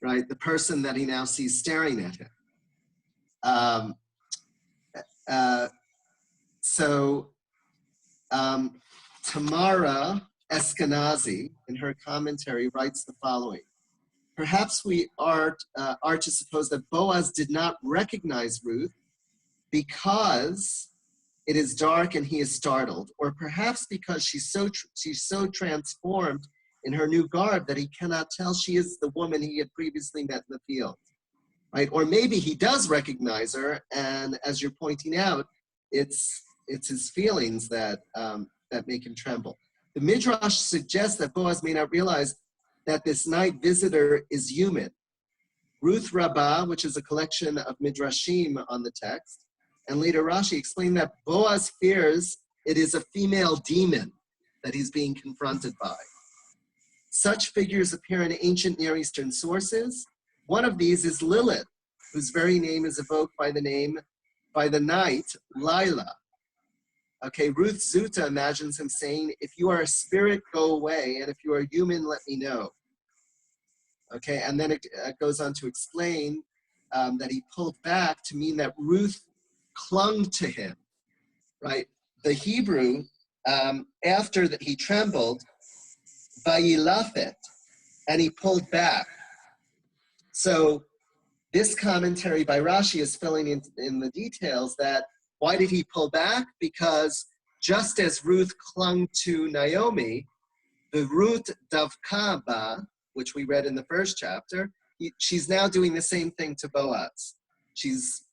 right, the person that he now sees staring at him. Tamara Eskenazi, in her commentary, writes the following. Perhaps we are to suppose that Boaz did not recognize Ruth because it is dark and he is startled, or perhaps because she's so transformed in her new garb that he cannot tell she is the woman he had previously met in the field, right? Or maybe he does recognize her, and as you're pointing out, it's his feelings that make him tremble. The Midrash suggests that Boaz may not realize that this night visitor is human. Ruth Rabbah, which is a collection of Midrashim on the text, and later Rashi explained that Boaz fears it is a female demon that he's being confronted by. Such figures appear in ancient Near Eastern sources. One of these is Lilith, whose very name is evoked by the night, Lila. Okay, Ruth Zuta imagines him saying, if you are a spirit, go away, and if you are human, let me know. Okay, and then it goes on to explain that he pulled back to mean that Ruth clung to him, right? The Hebrew, after that he trembled, vayilafet, and he pulled back. So this commentary by Rashi is filling in the details that why did he pull back? Because just as Ruth clung to Naomi, the Ruth Davka Ba, which we read in the first chapter, she's now doing the same thing to Boaz. She's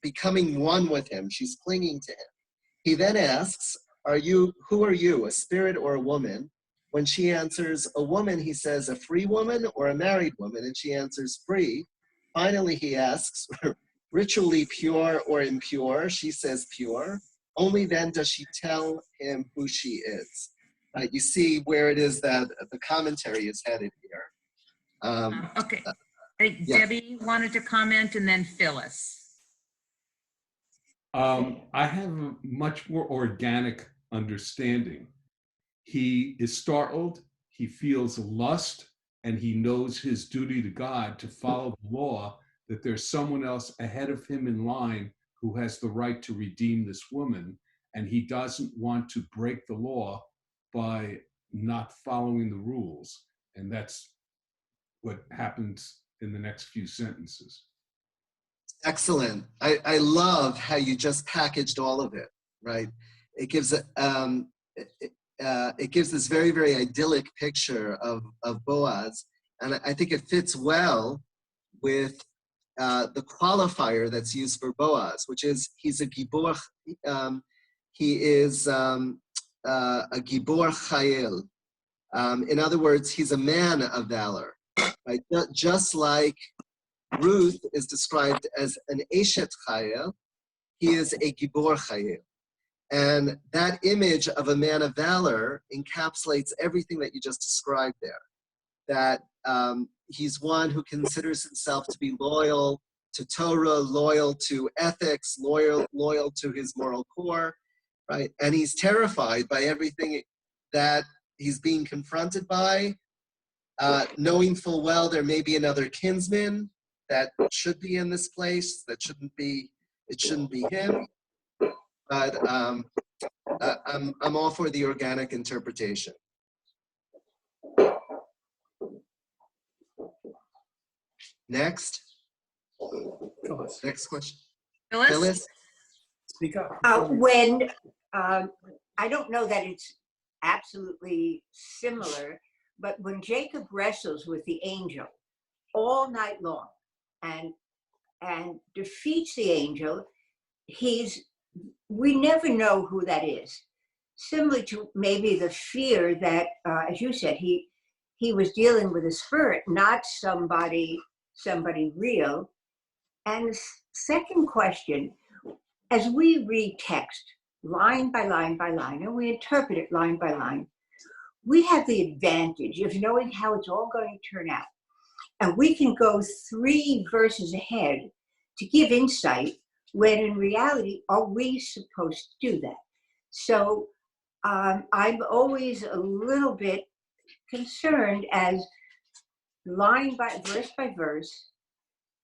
becoming one with him. She's clinging to him. He then asks, who are you, a spirit or a woman? When she answers a woman, he says, a free woman or a married woman? And she answers, free. Finally, he asks, ritually pure or impure? She says, pure. Only then does she tell him who she is. You see where it is that the commentary is headed here. Okay. Yeah. Debbie wanted to comment, and then Phyllis. I have a much more organic understanding. He is startled, he feels lust, and he knows his duty to God to follow the law, that there's someone else ahead of him in line who has the right to redeem this woman, and he doesn't want to break the law by not following the rules. And that's what happens in the next few sentences. Excellent. I love how you just packaged all of it, right? It gives it gives this very, very idyllic picture of Boaz, and I think it fits well with the qualifier that's used for Boaz, which is he's a gibor. He is a gibor chayil. In other words, he's a man of valor, right? Just like Ruth is described as an eshet chayil, he is a gibor chayil. And that image of a man of valor encapsulates everything that you just described there. That he's one who considers himself to be loyal to Torah, loyal to ethics, loyal to his moral core, right? And he's terrified by everything that he's being confronted by, knowing full well there may be another kinsman that should be in this place, it shouldn't be him. But I'm all for the organic interpretation. Next. Phyllis. Next question. Phyllis? Speak up. When I don't know that it's absolutely similar, but when Jacob wrestles with the angel all night long and defeats the angel, we never know who that is. Similar to maybe the fear that, as you said, he was dealing with a spirit, not somebody real. And the second question, as we read text line by line by line, and we interpret it line by line, we have the advantage of knowing how it's all going to turn out. And we can go 3 verses ahead to give insight, when in reality, are we supposed to do that? So I'm always a little bit concerned as line by verse,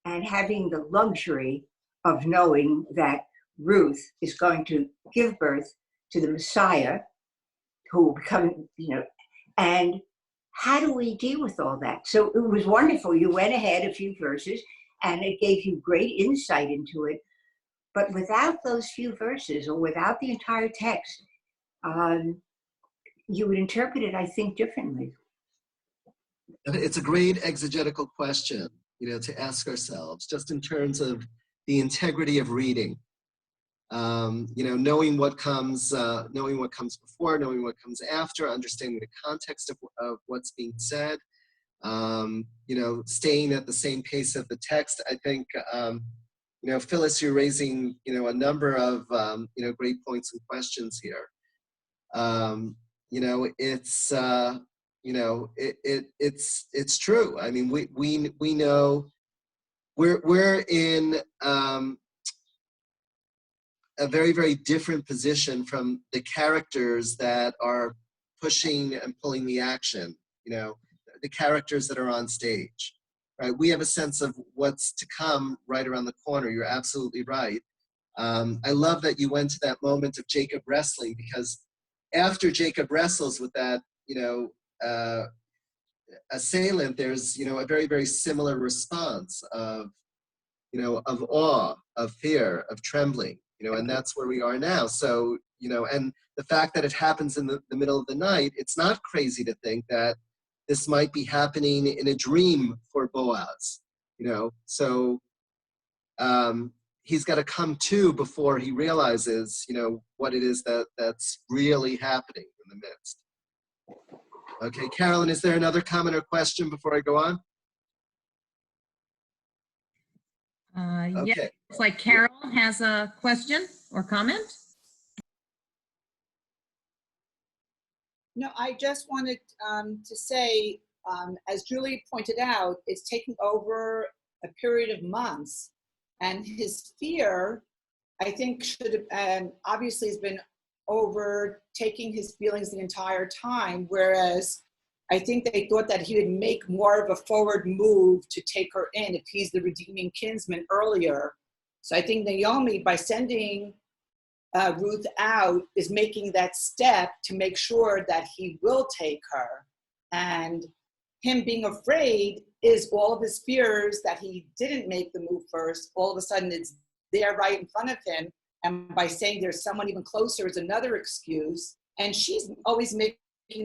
and having the luxury of knowing that Ruth is going to give birth to the Messiah, who will become, and how do we deal with all that? So it was wonderful. You went ahead a few verses and it gave you great insight into it. But without those few verses, or without the entire text, you would interpret it, I think, differently. It's a great exegetical question, to ask ourselves, just in terms of the integrity of reading. Knowing what comes before, knowing what comes after, understanding the context of what's being said, staying at the same pace of the text. I think, Phyllis, you're raising, a number of, great points and questions here. It's true. I mean, we know we're in a very, very different position from the characters that are pushing and pulling the action, the characters that are on stage, right? We have a sense of what's to come right around the corner. You're absolutely right. I love that you went to that moment of Jacob wrestling, because after Jacob wrestles with that, assailant, there's, a very, very similar response of awe, of fear, of trembling, and that's where we are now. So, and the fact that it happens in the middle of the night, it's not crazy to think that this might be happening in a dream for Boaz, so he's got to come to before he realizes, what it is that's really happening in the midst. Okay, Carolyn, is there another comment or question before I go on? Yeah, Okay. it's like Carol has a question or comment. No, I just wanted to say, as Julie pointed out, it's taking over a period of months, and his fear, I think, should have obviously has been overtaking his feelings the entire time, whereas I think they thought that he would make more of a forward move to take her in if he's the redeeming kinsman earlier. So I think Naomi, by sending Ruth out, is making that step to make sure that he will take her. And him being afraid is all of his fears that he didn't make the move first. All of a sudden it's there right in front of him. And by saying there's someone even closer is another excuse. And she's always making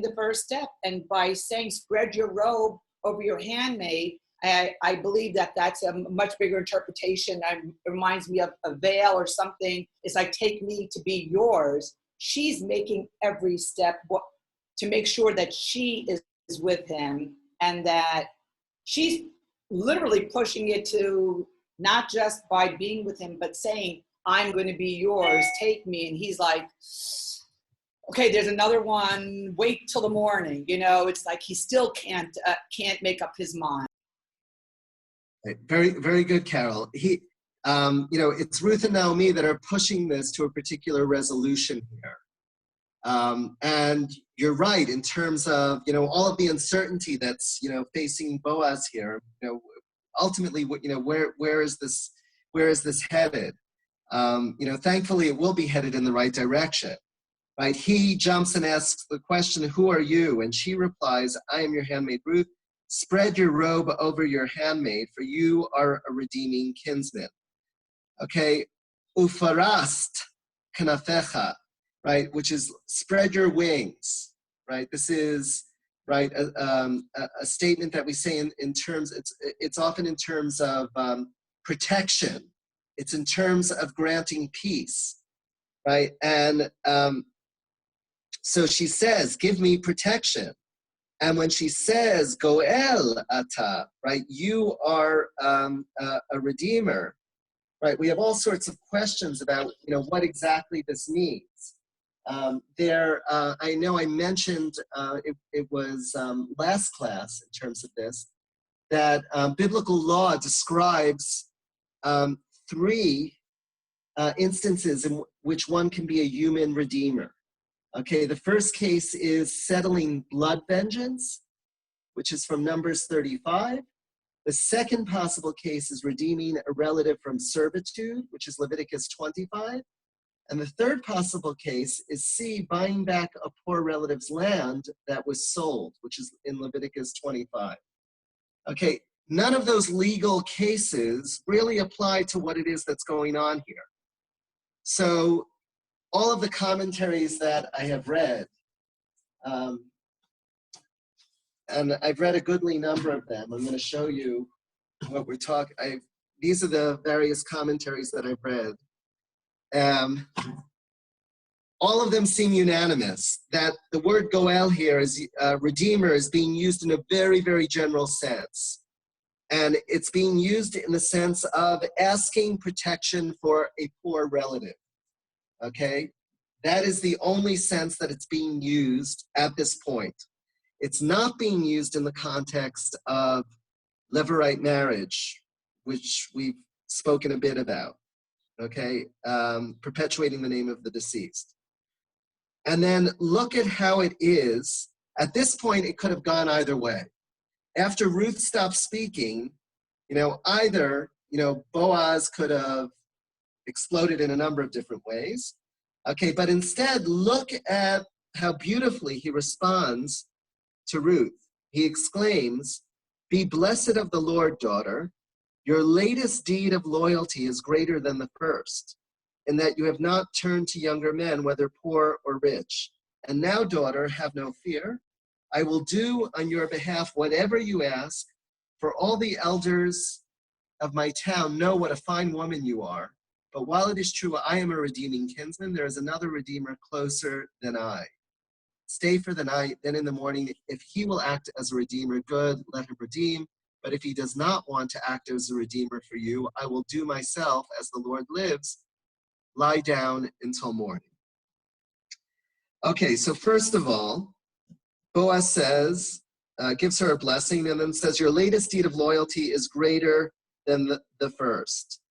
the first step. And by saying spread your robe over your handmaid, I believe that that's a much bigger interpretation. It reminds me of a veil or something. It's like, take me to be yours. She's making every step to make sure that she is with him, and that she's literally pushing it to not just by being with him, but saying, I'm going to be yours, take me. And he's like, okay, there's another one, wait till the morning. It's like he still can't make up his mind. Very, very good, Carol. It's Ruth and Naomi that are pushing this to a particular resolution here. And you're right in terms of, all of the uncertainty that's, facing Boaz here. Ultimately, where is this headed? Thankfully, it will be headed in the right direction. Right? He jumps and asks the question, who are you? And she replies, I am your handmaid Ruth. Spread your robe over your handmaid, for you are a redeeming kinsman. Okay, ufarast kanafecha, right, which is spread your wings, right? This is, right, a statement that we say in terms, it's often in terms of protection. It's in terms of granting peace, right? And so she says, give me protection. And when she says, Goel ata, right, you are a redeemer, right? We have all sorts of questions about, what exactly this means. I know I mentioned, it was last class in terms of this, that biblical law describes 3 instances in which one can be a human redeemer. Okay, the first case is settling blood vengeance, which is from Numbers 35. The second possible case is redeeming a relative from servitude, which is Leviticus 25. And the third possible case is C, buying back a poor relative's land that was sold, which is in Leviticus 25. Okay, none of those legal cases really apply to what it is that's going on here. So all of the commentaries that I have read, and I've read a goodly number of them. I'm going to show you what we're talking. These are the various commentaries that I've read. All of them seem unanimous that the word goel here is redeemer is being used in a very, very general sense. And it's being used in the sense of asking protection for a poor relative, okay? That is the only sense that it's being used at this point. It's not being used in the context of Levirate marriage, which we've spoken a bit about, okay? Perpetuating the name of the deceased. And then look at how it is. At this point, it could have gone either way. After Ruth stopped speaking, either, Boaz could have exploded in a number of different ways. Okay, but instead, look at how beautifully he responds to Ruth. He exclaims, "Be blessed of the Lord, daughter. Your latest deed of loyalty is greater than the first, in that you have not turned to younger men, whether poor or rich. And now, daughter, have no fear. I will do on your behalf whatever you ask, for all the elders of my town know what a fine woman you are. But while it is true I am a redeeming kinsman, there is another redeemer closer than I. Stay for the night, then in the morning, if he will act as a redeemer, good, let him redeem. But if he does not want to act as a redeemer for you, I will do myself, as the Lord lives, lie down until morning." Okay, so first of all, Boaz says, gives her a blessing, and then says, your latest deed of loyalty is greater than the first,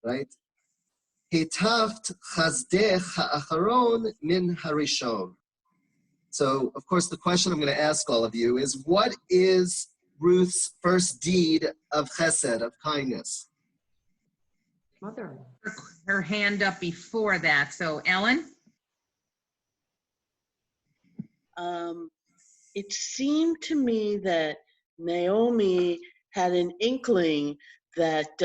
right? Hitaft chazdech ha'acharon min harishon. So, of course, the question I'm going to ask all of you is, what is Ruth's first deed of chesed, of kindness? Mother. Her hand up before that. So, Ellen? It seemed to me that Naomi had an inkling that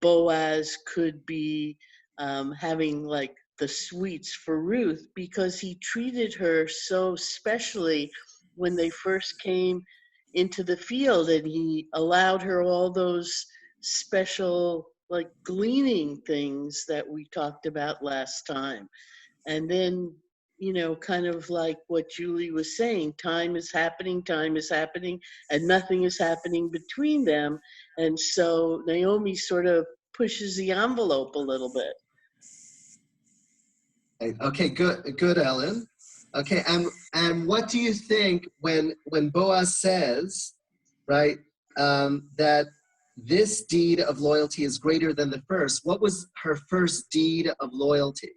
Boaz could be having like the sweets for Ruth, because he treated her so specially when they first came into the field, and he allowed her all those special like gleaning things that we talked about last time. And then, kind of like what Julie was saying, time is happening, and nothing is happening between them. And so Naomi sort of pushes the envelope a little bit. Okay, good, Ellen. Okay, and what do you think when Boaz says, right, that this deed of loyalty is greater than the first? What was her first deed of loyalty?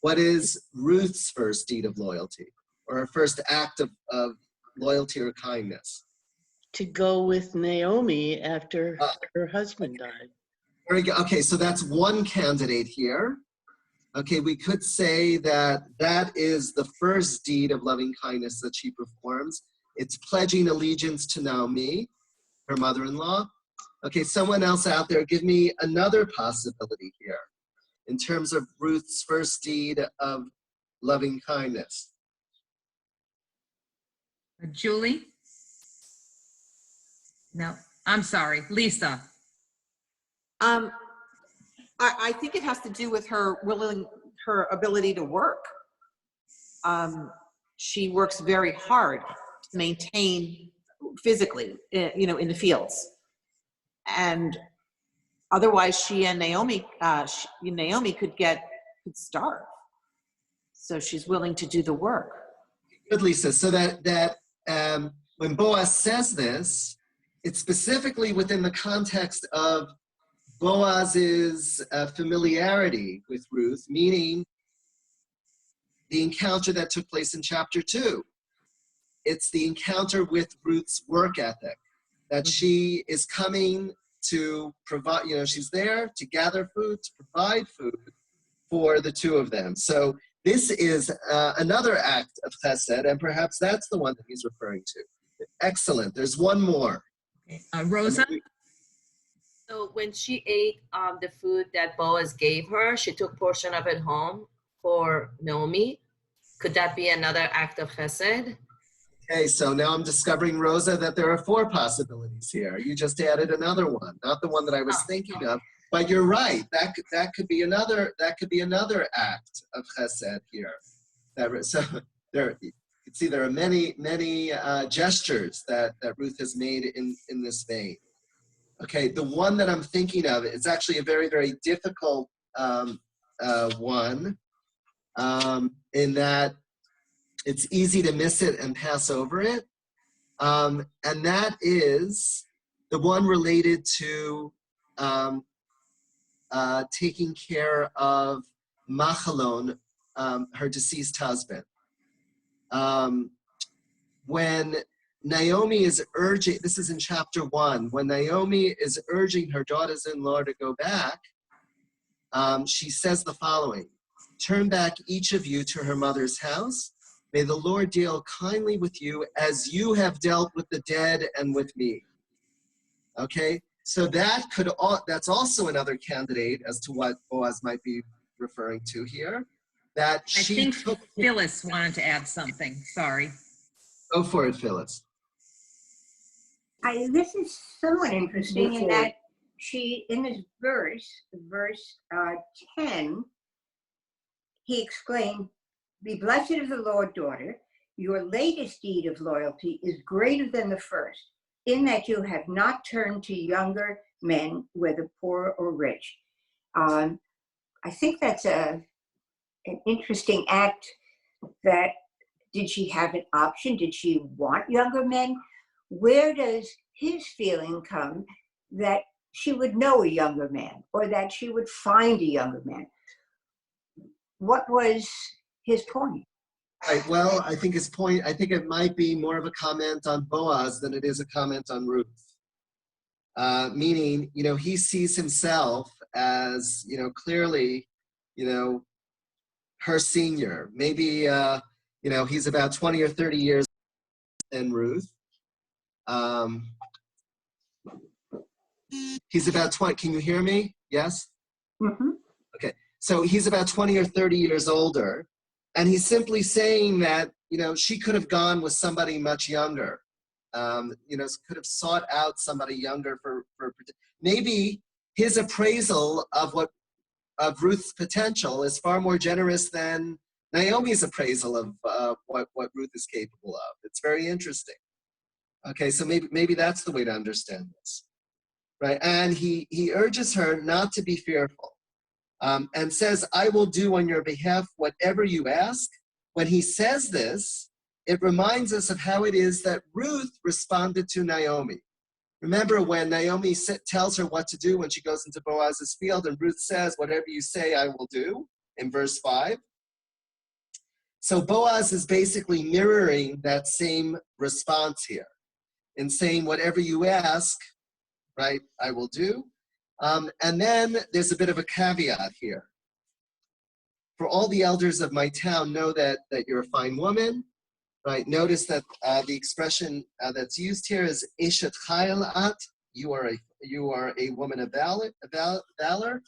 What is Ruth's first deed of loyalty, or her first act of loyalty or kindness? To go with Naomi after her husband died. Very good. Okay, so that's one candidate here. Okay, we could say that that is the first deed of loving kindness that she performs. It's pledging allegiance to Naomi, her mother-in-law. Okay, someone else out there, give me another possibility here in terms of Ruth's first deed of loving kindness. Julie? No, I'm sorry, Lisa. I think it has to do with her ability to work. She works very hard to maintain physically, in the fields. And Otherwise, she and Naomi, Naomi could starve. So she's willing to do the work. Good, Lisa. So that when Boaz says this, it's specifically within the context of Boaz's familiarity with Ruth, meaning the encounter that took place in chapter 2. It's the encounter with Ruth's work ethic, that she is coming to provide, she's there to gather food, to provide food for the two of them. So this is another act of chesed, and perhaps that's the one that he's referring to. Excellent. There's one more. Rosa? So when she ate the food that Boaz gave her, she took portion of it home for Naomi. Could that be another act of chesed? Okay, so now I'm discovering, Rosa, that there are 4 possibilities here. You just added another one, not the one that I was thinking of. But you're right. That could be another act of chesed here. So you can see there are many gestures that Ruth has made in this vein. Okay, the one that I'm thinking of is actually a very, very difficult one, in that it's easy to miss it and pass over it. And that is the one related to taking care of Machalon, her deceased husband. When Naomi is urging, this is in chapter 1, when Naomi is urging her daughters-in-law to go back, she says the following: "Turn back each of you to her mother's house. May the Lord deal kindly with you as you have dealt with the dead and with me." Okay, so that's also another candidate as to what Boaz might be referring to here. That I think Phyllis wanted to add something. Sorry. Go for it, Phyllis. This is somewhat interesting in that she, in this verse 10, he exclaimed, "Be blessed of the Lord, daughter. Your latest deed of loyalty is greater than the first, in that you have not turned to younger men, whether poor or rich." I think that's an interesting act. That, did she have an option? Did she want younger men? Where does his feeling come that she would know a younger man, or that she would find a younger man? What was his point? Right, well, I think it might be more of a comment on Boaz than it is a comment on Ruth. Meaning, he sees himself as, clearly, her senior. Maybe, he's about 20 or 30 years than Ruth. He's about 20, can you hear me? Yes? Mm-hmm. Okay, so he's about 20 or 30 years older, and he's simply saying that, she could have gone with somebody much younger. Could have sought out somebody younger for maybe his appraisal of Ruth's potential is far more generous than Naomi's appraisal of what Ruth is capable of. It's very interesting. Okay, so maybe that's the way to understand this, right? And he urges her not to be fearful, and says, "I will do on your behalf whatever you ask." When he says this, it reminds us of how it is that Ruth responded to Naomi. Remember when Naomi tells her what to do when she goes into Boaz's field, and Ruth says, "Whatever you say, I will do," in verse 5. So Boaz is basically mirroring that same response here in saying, "Whatever you ask, right, I will do." And then there's a bit of a caveat here. "For all the elders of my town know that you're a fine woman," right? Notice that the expression that's used here is "eshet chayil at." You are a woman of valor.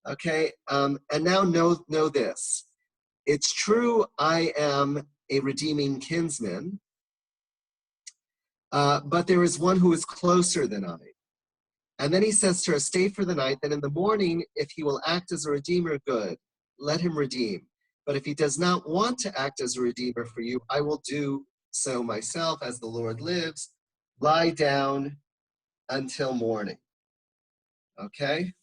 Okay, and now know this. It's true, I am a redeeming kinsman, but there is one who is closer than I. And then he says to her, "Stay for the night, then in the morning, if he will act as a redeemer, good, let him redeem. But if he does not want to act as a redeemer for you, I will do so myself, as the Lord lives. Lie down until morning." Okay?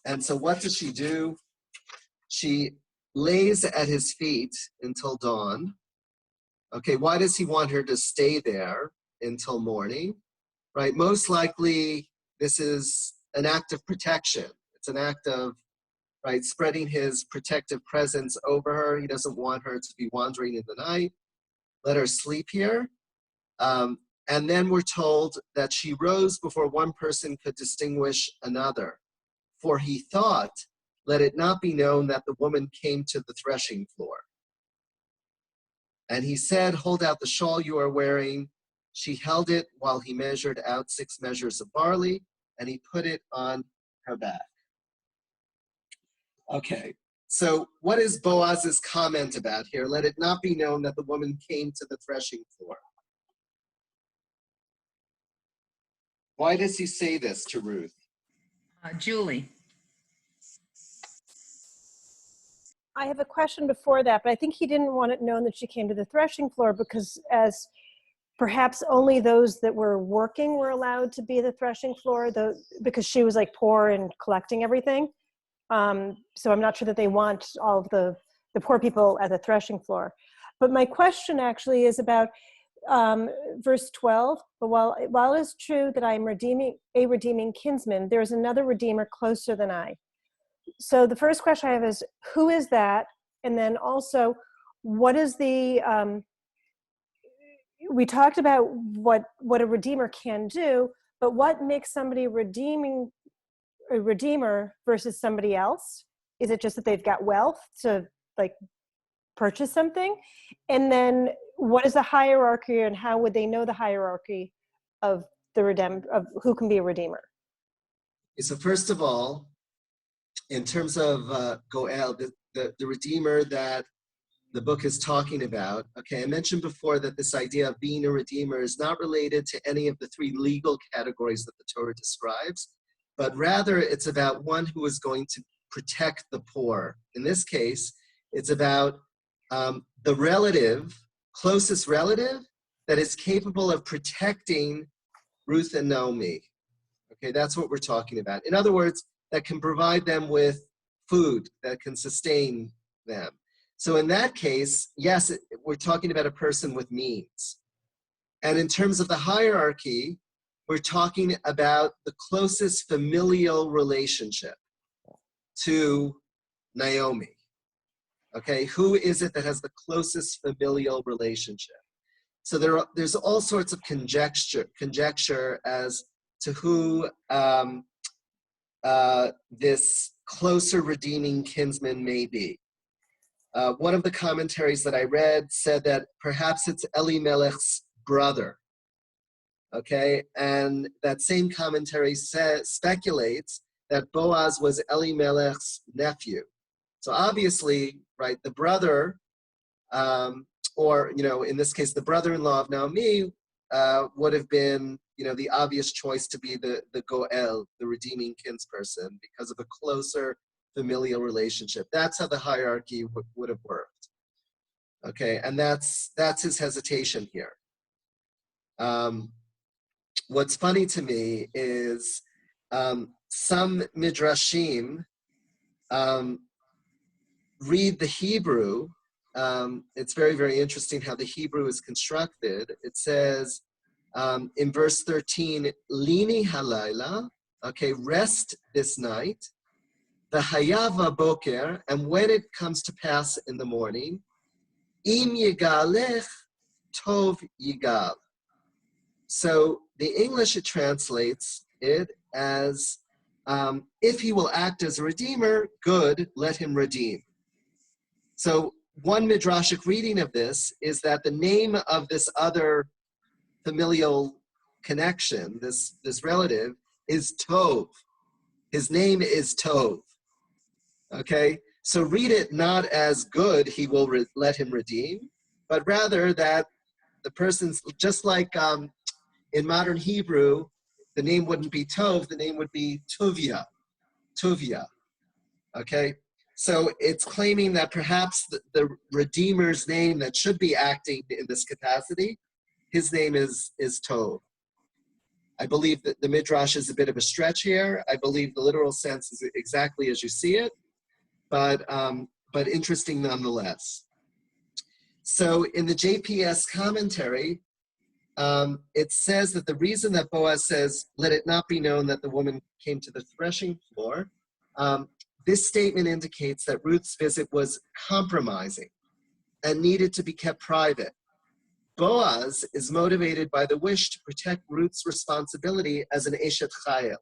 And so what does she do? She lays at his feet until dawn. Okay, why does he want her to stay there until morning? Right, most likely this is an act of protection. It's an act of, right, spreading his protective presence over her. He doesn't want her to be wandering in the night. Let her sleep here. And then we're told that she rose before one person could distinguish another. For he thought, let it not be known that the woman came to the threshing floor. And he said, hold out the shawl you are wearing. She held it while he measured out 6 measures of barley, and he put it on her back. Okay, so what is Boaz's comment about here? Let it not be known that the woman came to the threshing floor. Why does he say this to Ruth? Julie. I have a question before that, but I think he didn't want it known that she came to the threshing floor because as perhaps only those that were working were allowed to be at the threshing floor, because she was like poor and collecting everything. So I'm not sure that they want all of the poor people at the threshing floor. But my question actually is about verse 12. But while it is true that I am a redeeming kinsman, there is another redeemer closer than I. So the first question I have is, who is that? And then also, what is the, we talked about what a redeemer can do, but what makes somebody a redeemer versus somebody else? Is it just that they've got wealth to like purchase something? And then what is the hierarchy and how would they know the hierarchy of of who can be a redeemer? So first of all, in terms of Goel, the redeemer that the book is talking about, okay, I mentioned before that this idea of being a redeemer is not related to any of the 3 legal categories that the Torah describes, but rather it's about one who is going to protect the poor. In this case, it's about the relative, closest relative, that is capable of protecting Ruth and Naomi. Okay, that's what we're talking about. In other words, that can provide them with food that can sustain them. So in that case, yes, we're talking about a person with means. And in terms of the hierarchy, we're talking about the closest familial relationship to Naomi. Okay, who is it that has the closest familial relationship? So there's all sorts of conjecture as to who this closer redeeming kinsman may be. One of the commentaries that I read said that perhaps it's Elimelech's brother. Okay, and that same commentary speculates that Boaz was Elimelech's nephew. So obviously, right, the brother, or in this case, the brother-in-law of Naomi would have been, the obvious choice to be the Goel, the redeeming kinsperson, because of a closer familial relationship. That's how the hierarchy would have worked. Okay, and that's his hesitation here. What's funny to me is some midrashim read the Hebrew. It's very, very interesting how the Hebrew is constructed. It says in verse 13, Lini halayla, okay, rest this night, the hayava boker, and when it comes to pass in the morning, im yigalech tov yigal. So the English, it translates it as, if he will act as a redeemer, good, let him redeem. So one midrashic reading of this is that the name of this other familial connection, this relative, is Tov. His name is Tov. Okay? So read it not as good, he will let him redeem, but rather that the person's, just like in modern Hebrew, the name wouldn't be Tov, the name would be Tuvia. Tuvia. Okay? So it's claiming that perhaps the Redeemer's name that should be acting in this capacity, his name is Tov. I believe that the Midrash is a bit of a stretch here. I believe the literal sense is exactly as you see it, but interesting nonetheless. So in the JPS commentary, it says that the reason that Boaz says, let it not be known that the woman came to the threshing floor, this statement indicates that Ruth's visit was compromising and needed to be kept private. Boaz is motivated by the wish to protect Ruth's responsibility as an Eshet Chayil,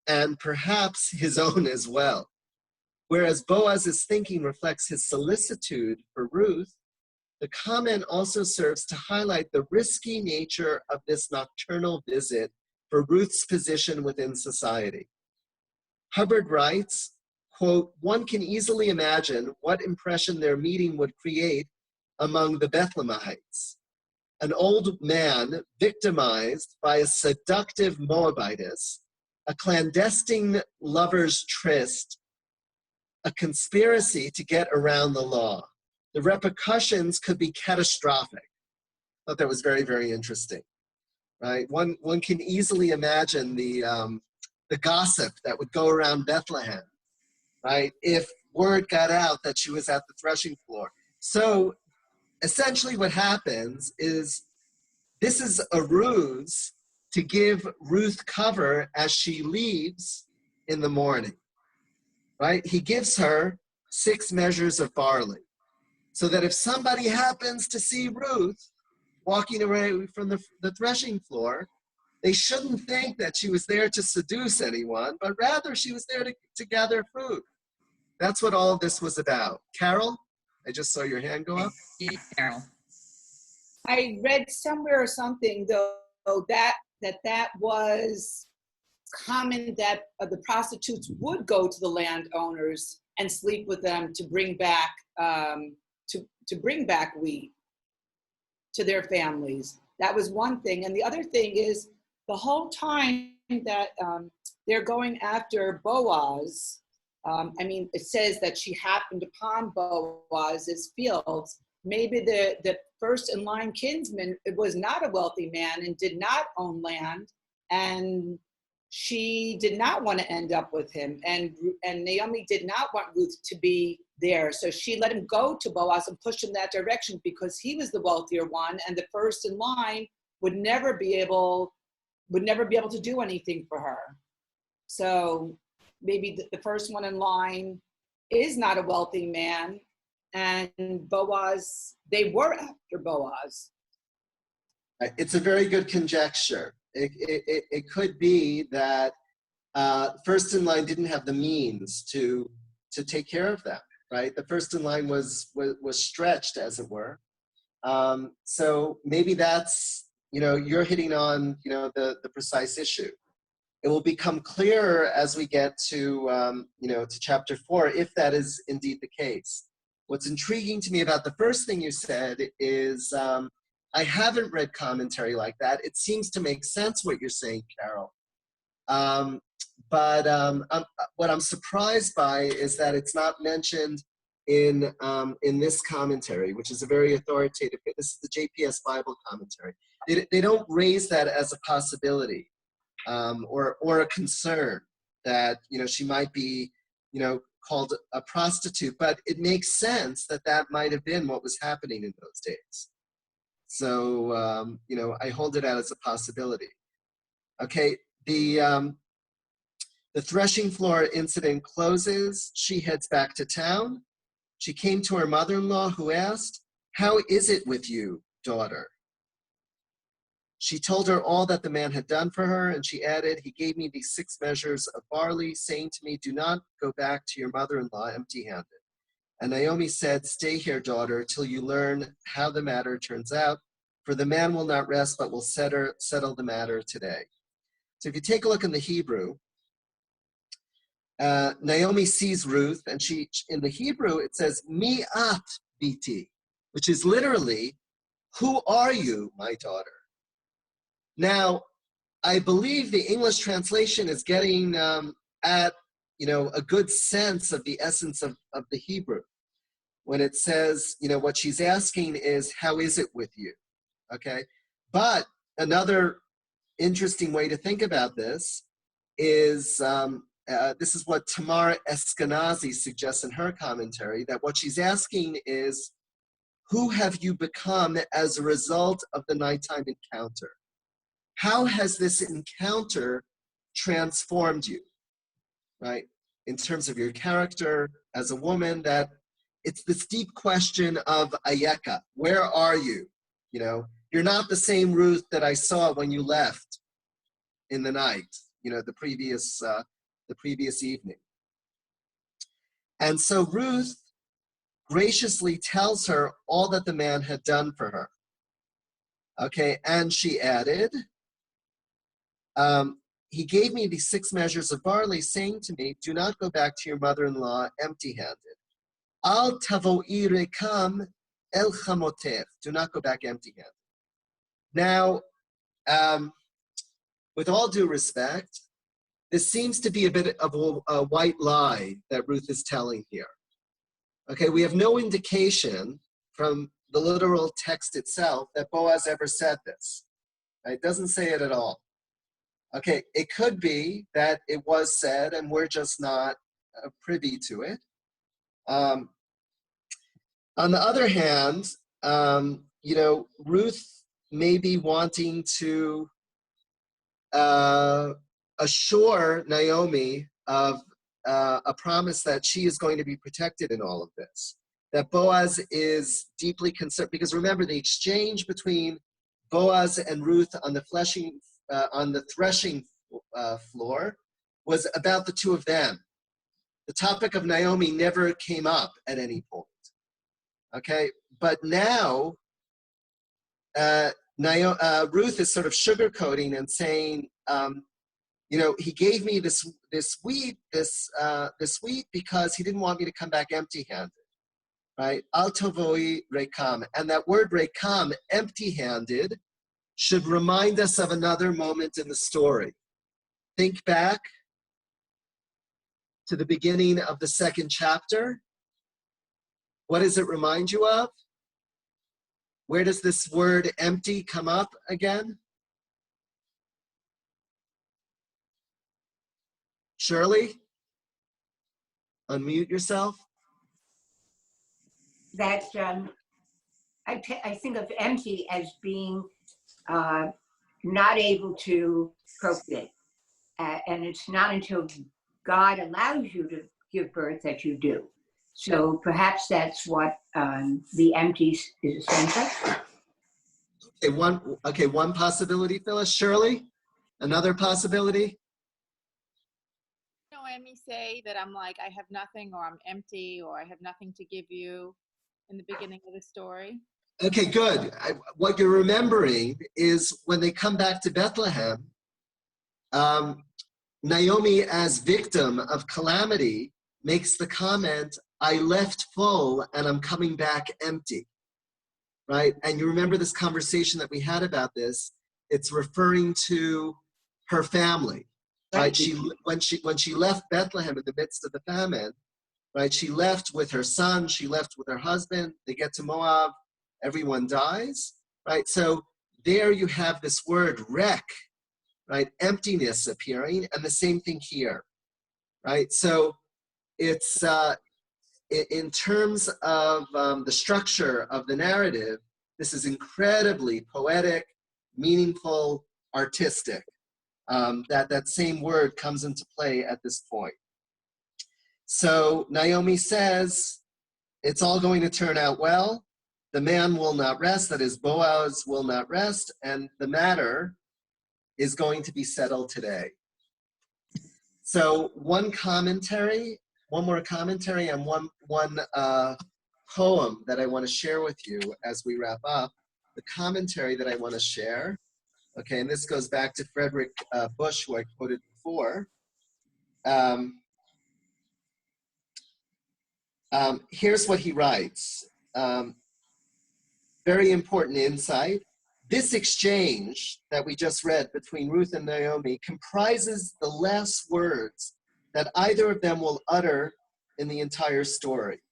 and perhaps his own as well. Whereas Boaz's thinking reflects his solicitude for Ruth, the comment also serves to highlight the risky nature of this nocturnal visit for Ruth's position within society. Hubbard writes, quote, one can easily imagine what impression their meeting would create among the Bethlehemites. An old man victimized by a seductive Moabitess, a clandestine lover's tryst, a conspiracy to get around the law. The repercussions could be catastrophic. I thought that was very, very interesting, right? One can easily imagine the gossip that would go around Bethlehem, right? If word got out that she was at the threshing floor. So essentially what happens is this is a ruse to give Ruth cover as she leaves in the morning, right? He gives her 6 measures of barley so that if somebody happens to see Ruth walking away from the threshing floor, they shouldn't think that she was there to seduce anyone, but rather she was there to gather food. That's what all of this was about. Carol, I just saw your hand go up. Yes, Carol. I read somewhere or something though that was common that the prostitutes would go to the landowners and sleep with them to bring back to bring back wheat to their families. That was one thing, and the other thing is the whole time that they're going after Boaz. I mean, it says that she happened upon Boaz's fields. Maybe the first in line kinsman was not a wealthy man and did not own land, and she did not want to end up with him. And Naomi did not want Ruth to be there, so she let him go to Boaz and push him that direction because he was the wealthier one, and the first in line would never be able to do anything for her. So maybe the first one in line is not a wealthy man, and Boaz, they were after Boaz. It's a very good conjecture. It could be that first in line didn't have the means to take care of them, right? The first in line was stretched, as it were. So maybe that's, you're hitting on, the precise issue. It will become clearer as we get to, to chapter 4, if that is indeed the case. What's intriguing to me about the first thing you said is I haven't read commentary like that. It seems to make sense what you're saying, Carol. But what I'm surprised by is that it's not mentioned in this commentary, which is a very authoritative. This is the JPS Bible commentary. They don't raise that as a possibility or a concern that she might be called a prostitute, but it makes sense that might have been what was happening in those days. So I hold it out as a possibility. Okay, the threshing floor incident closes. She heads back to town. She came to her mother-in-law, who asked, "How is it with you, daughter?" She told her all that the man had done for her, and she added, "He gave me these 6 measures of barley, saying to me, 'Do not go back to your mother-in-law empty-handed.' And Naomi said, 'Stay here, daughter, till you learn how the matter turns out, for the man will not rest, but will settle the matter today.'" So if you take a look in the Hebrew, Naomi sees Ruth, and in the Hebrew, it says, "Mi at biti," which is literally, "Who are you, my daughter?" Now, I believe the English translation is getting at, a good sense of the essence of the Hebrew. When it says, what she's asking is, "How is it with you?" Okay? But another interesting way to think about this is, this is what Tamar Eskenazi suggests in her commentary, that what she's asking is, who have you become as a result of the nighttime encounter? How has this encounter transformed you, right? In terms of your character as a woman, that it's this deep question of ayeka, where are you? You know, you're not the same Ruth that I saw when you left in the night, you know, the previous evening. And so Ruth graciously tells her all that the man had done for her. Okay, and she added, he gave me these 6 measures of barley, saying to me, do not go back to your mother-in-law empty-handed. Al tavo'i rekam el chamotev. Do not go back empty-handed. Now, with all due respect, this seems to be a bit of a white lie that Ruth is telling here. Okay, we have no indication from the literal text itself that Boaz ever said this. It doesn't say it at all. Okay, it could be that it was said and we're just not privy to it. On the other hand, you know, Ruth may be wanting to assure Naomi of a promise that she is going to be protected in all of this. That Boaz is deeply concerned, because remember, the exchange between Boaz and Ruth on the threshing floor was about the two of them. The topic of Naomi never came up at any point. Okay, but now Ruth is sort of sugarcoating and saying, you know, he gave me this wheat because he didn't want me to come back empty-handed, right? Al tovoi rekam, and that word rekam, empty-handed, should remind us of another moment in the story. Think back to the beginning of the 2nd chapter. What does it remind you of? Where does this word empty come up again? Shirley, unmute yourself. That I think of empty as being not able to procreate. And it's not until God allows you to give birth that you do. So perhaps that's what the empty is essential. Okay, one possibility, Phyllis. Shirley, another possibility? Noemi say that I'm like, I have nothing, or I'm empty, or I have nothing to give you in the beginning of the story? Okay, good. What you're remembering is when they come back to Bethlehem, Naomi, as victim of calamity, makes the comment, I left full and I'm coming back empty, right? And you remember this conversation that we had about this. It's referring to her family, right? When she left Bethlehem in the midst of the famine, right? She left with her son, she left with her husband, they get to Moab, everyone dies, right? So there you have this word rek, right? Emptiness appearing, and the same thing here, right? So it's, in terms of the structure of the narrative, this is incredibly poetic, meaningful, artistic. That same word comes into play at this point. So Naomi says, it's all going to turn out well. The man will not rest, that is, Boaz will not rest, and the matter is going to be settled today. So one more commentary, and one poem that I want to share with you as we wrap up. The commentary that I want to share, okay, and this goes back to Frederick Bush, who I quoted before. Here's what he writes. Very important insight. This exchange that we just read between Ruth and Naomi comprises the last words that either of them will utter in the entire story.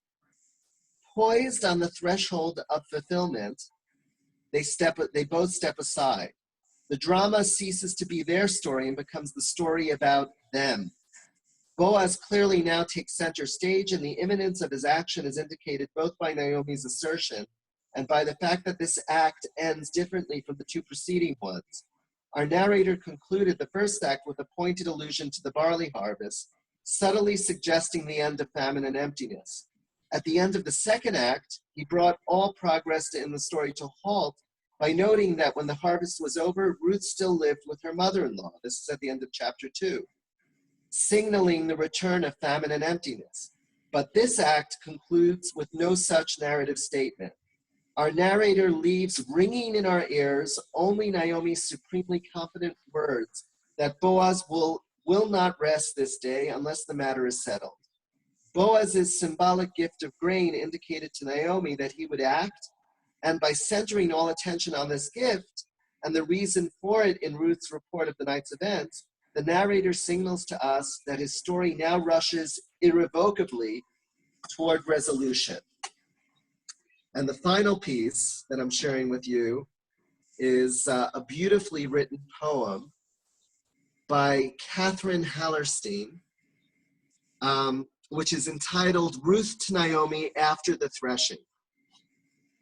Poised on the threshold of fulfillment, they both step aside. The drama ceases to be their story and becomes the story about them. Boaz clearly now takes center stage, and the imminence of his action is indicated both by Naomi's assertion and by the fact that this act ends differently from the two preceding ones. Our narrator concluded the first act with a pointed allusion to the barley harvest, subtly suggesting the end of famine and emptiness. At the end of the second act, he brought all progress in the story to halt by noting that when the harvest was over, Ruth still lived with her mother-in-law. This is at the end of chapter 2, signaling the return of famine and emptiness. But this act concludes with no such narrative statement. Our narrator leaves ringing in our ears only Naomi's supremely confident words that Boaz will not rest this day unless the matter is settled. Boaz's symbolic gift of grain indicated to Naomi that he would act, and by centering all attention on this gift and the reason for it in Ruth's report of the night's events, the narrator signals to us that his story now rushes irrevocably toward resolution. And the final piece that I'm sharing with you is a beautifully written poem by Catherine Hallerstein, which is entitled Ruth to Naomi After the Threshing.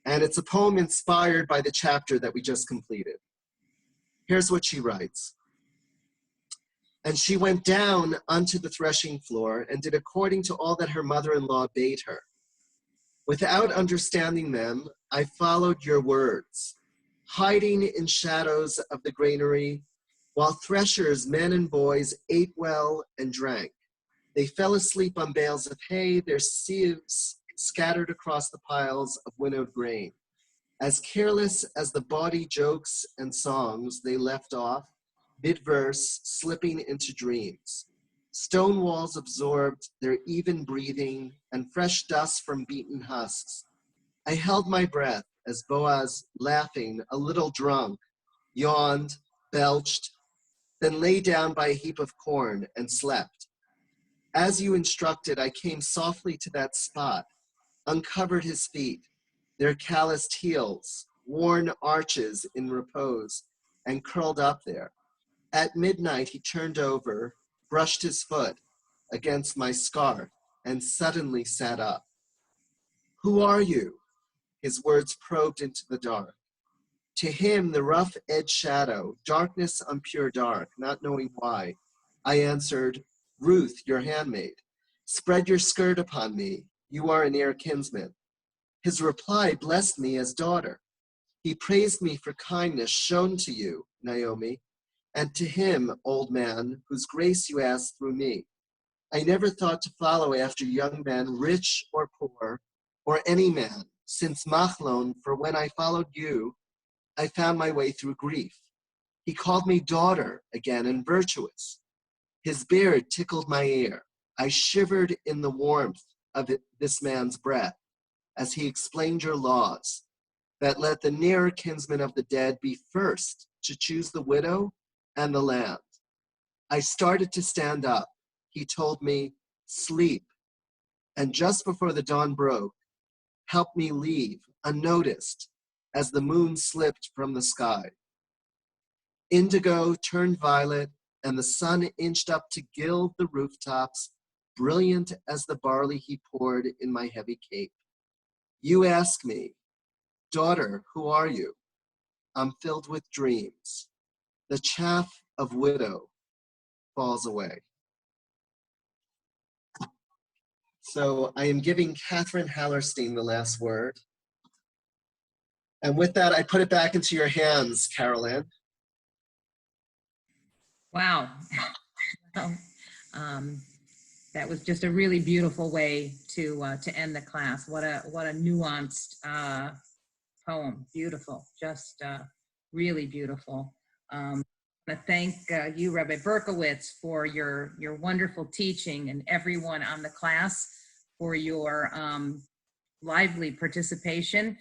And it's a poem inspired by the chapter that we just completed. Here's what she writes. And she went down unto the threshing floor and did according to all that her mother-in-law bade her. Without understanding them, I followed your words, hiding in shadows of the granary, while threshers, men and boys, ate well and drank. They fell asleep on bales of hay, their sieves scattered across the piles of winnowed grain. As careless as the bawdy jokes and songs they left off, mid-verse, slipping into dreams. Stone walls absorbed their even breathing and fresh dust from beaten husks. I held my breath as Boaz, laughing, a little drunk, yawned, belched, then lay down by a heap of corn and slept. As you instructed, I came softly to that spot, uncovered his feet, their calloused heels, worn arches in repose, and curled up there. At midnight, he turned over, brushed his foot against my scarf, and suddenly sat up. Who are you? His words probed into the dark. To him, the rough-edged shadow, darkness on pure dark, not knowing why, I answered, Ruth, your handmaid. Spread your skirt upon me. You are a near kinsman. His reply blessed me as daughter. He praised me for kindness shown to you, Naomi, and to him, old man, whose grace you asked through me. I never thought to follow after young men, rich or poor, or any man, since Machlon, for when I followed you, I found my way through grief. He called me daughter again and virtuous. His beard tickled my ear. I shivered in the warmth of this man's breath as he explained your laws, that let the nearer kinsman of the dead be first to choose the widow and the land. I started to stand up. He told me, sleep. And just before the dawn broke, helped me leave unnoticed as the moon slipped from the sky. Indigo turned violet, and the sun inched up to gild the rooftops, brilliant as the barley he poured in my heavy cape. You ask me, daughter, who are you? I'm filled with dreams. The chaff of widow falls away. So I am giving Catherine Hallerstein the last word. And with that, I put it back into your hands, Carolyn. Wow. That was just a really beautiful way to end the class. What a nuanced poem. Beautiful, just really beautiful. I want to thank you, Rabbi Berkowitz, for your wonderful teaching, and everyone on the class for your lively participation.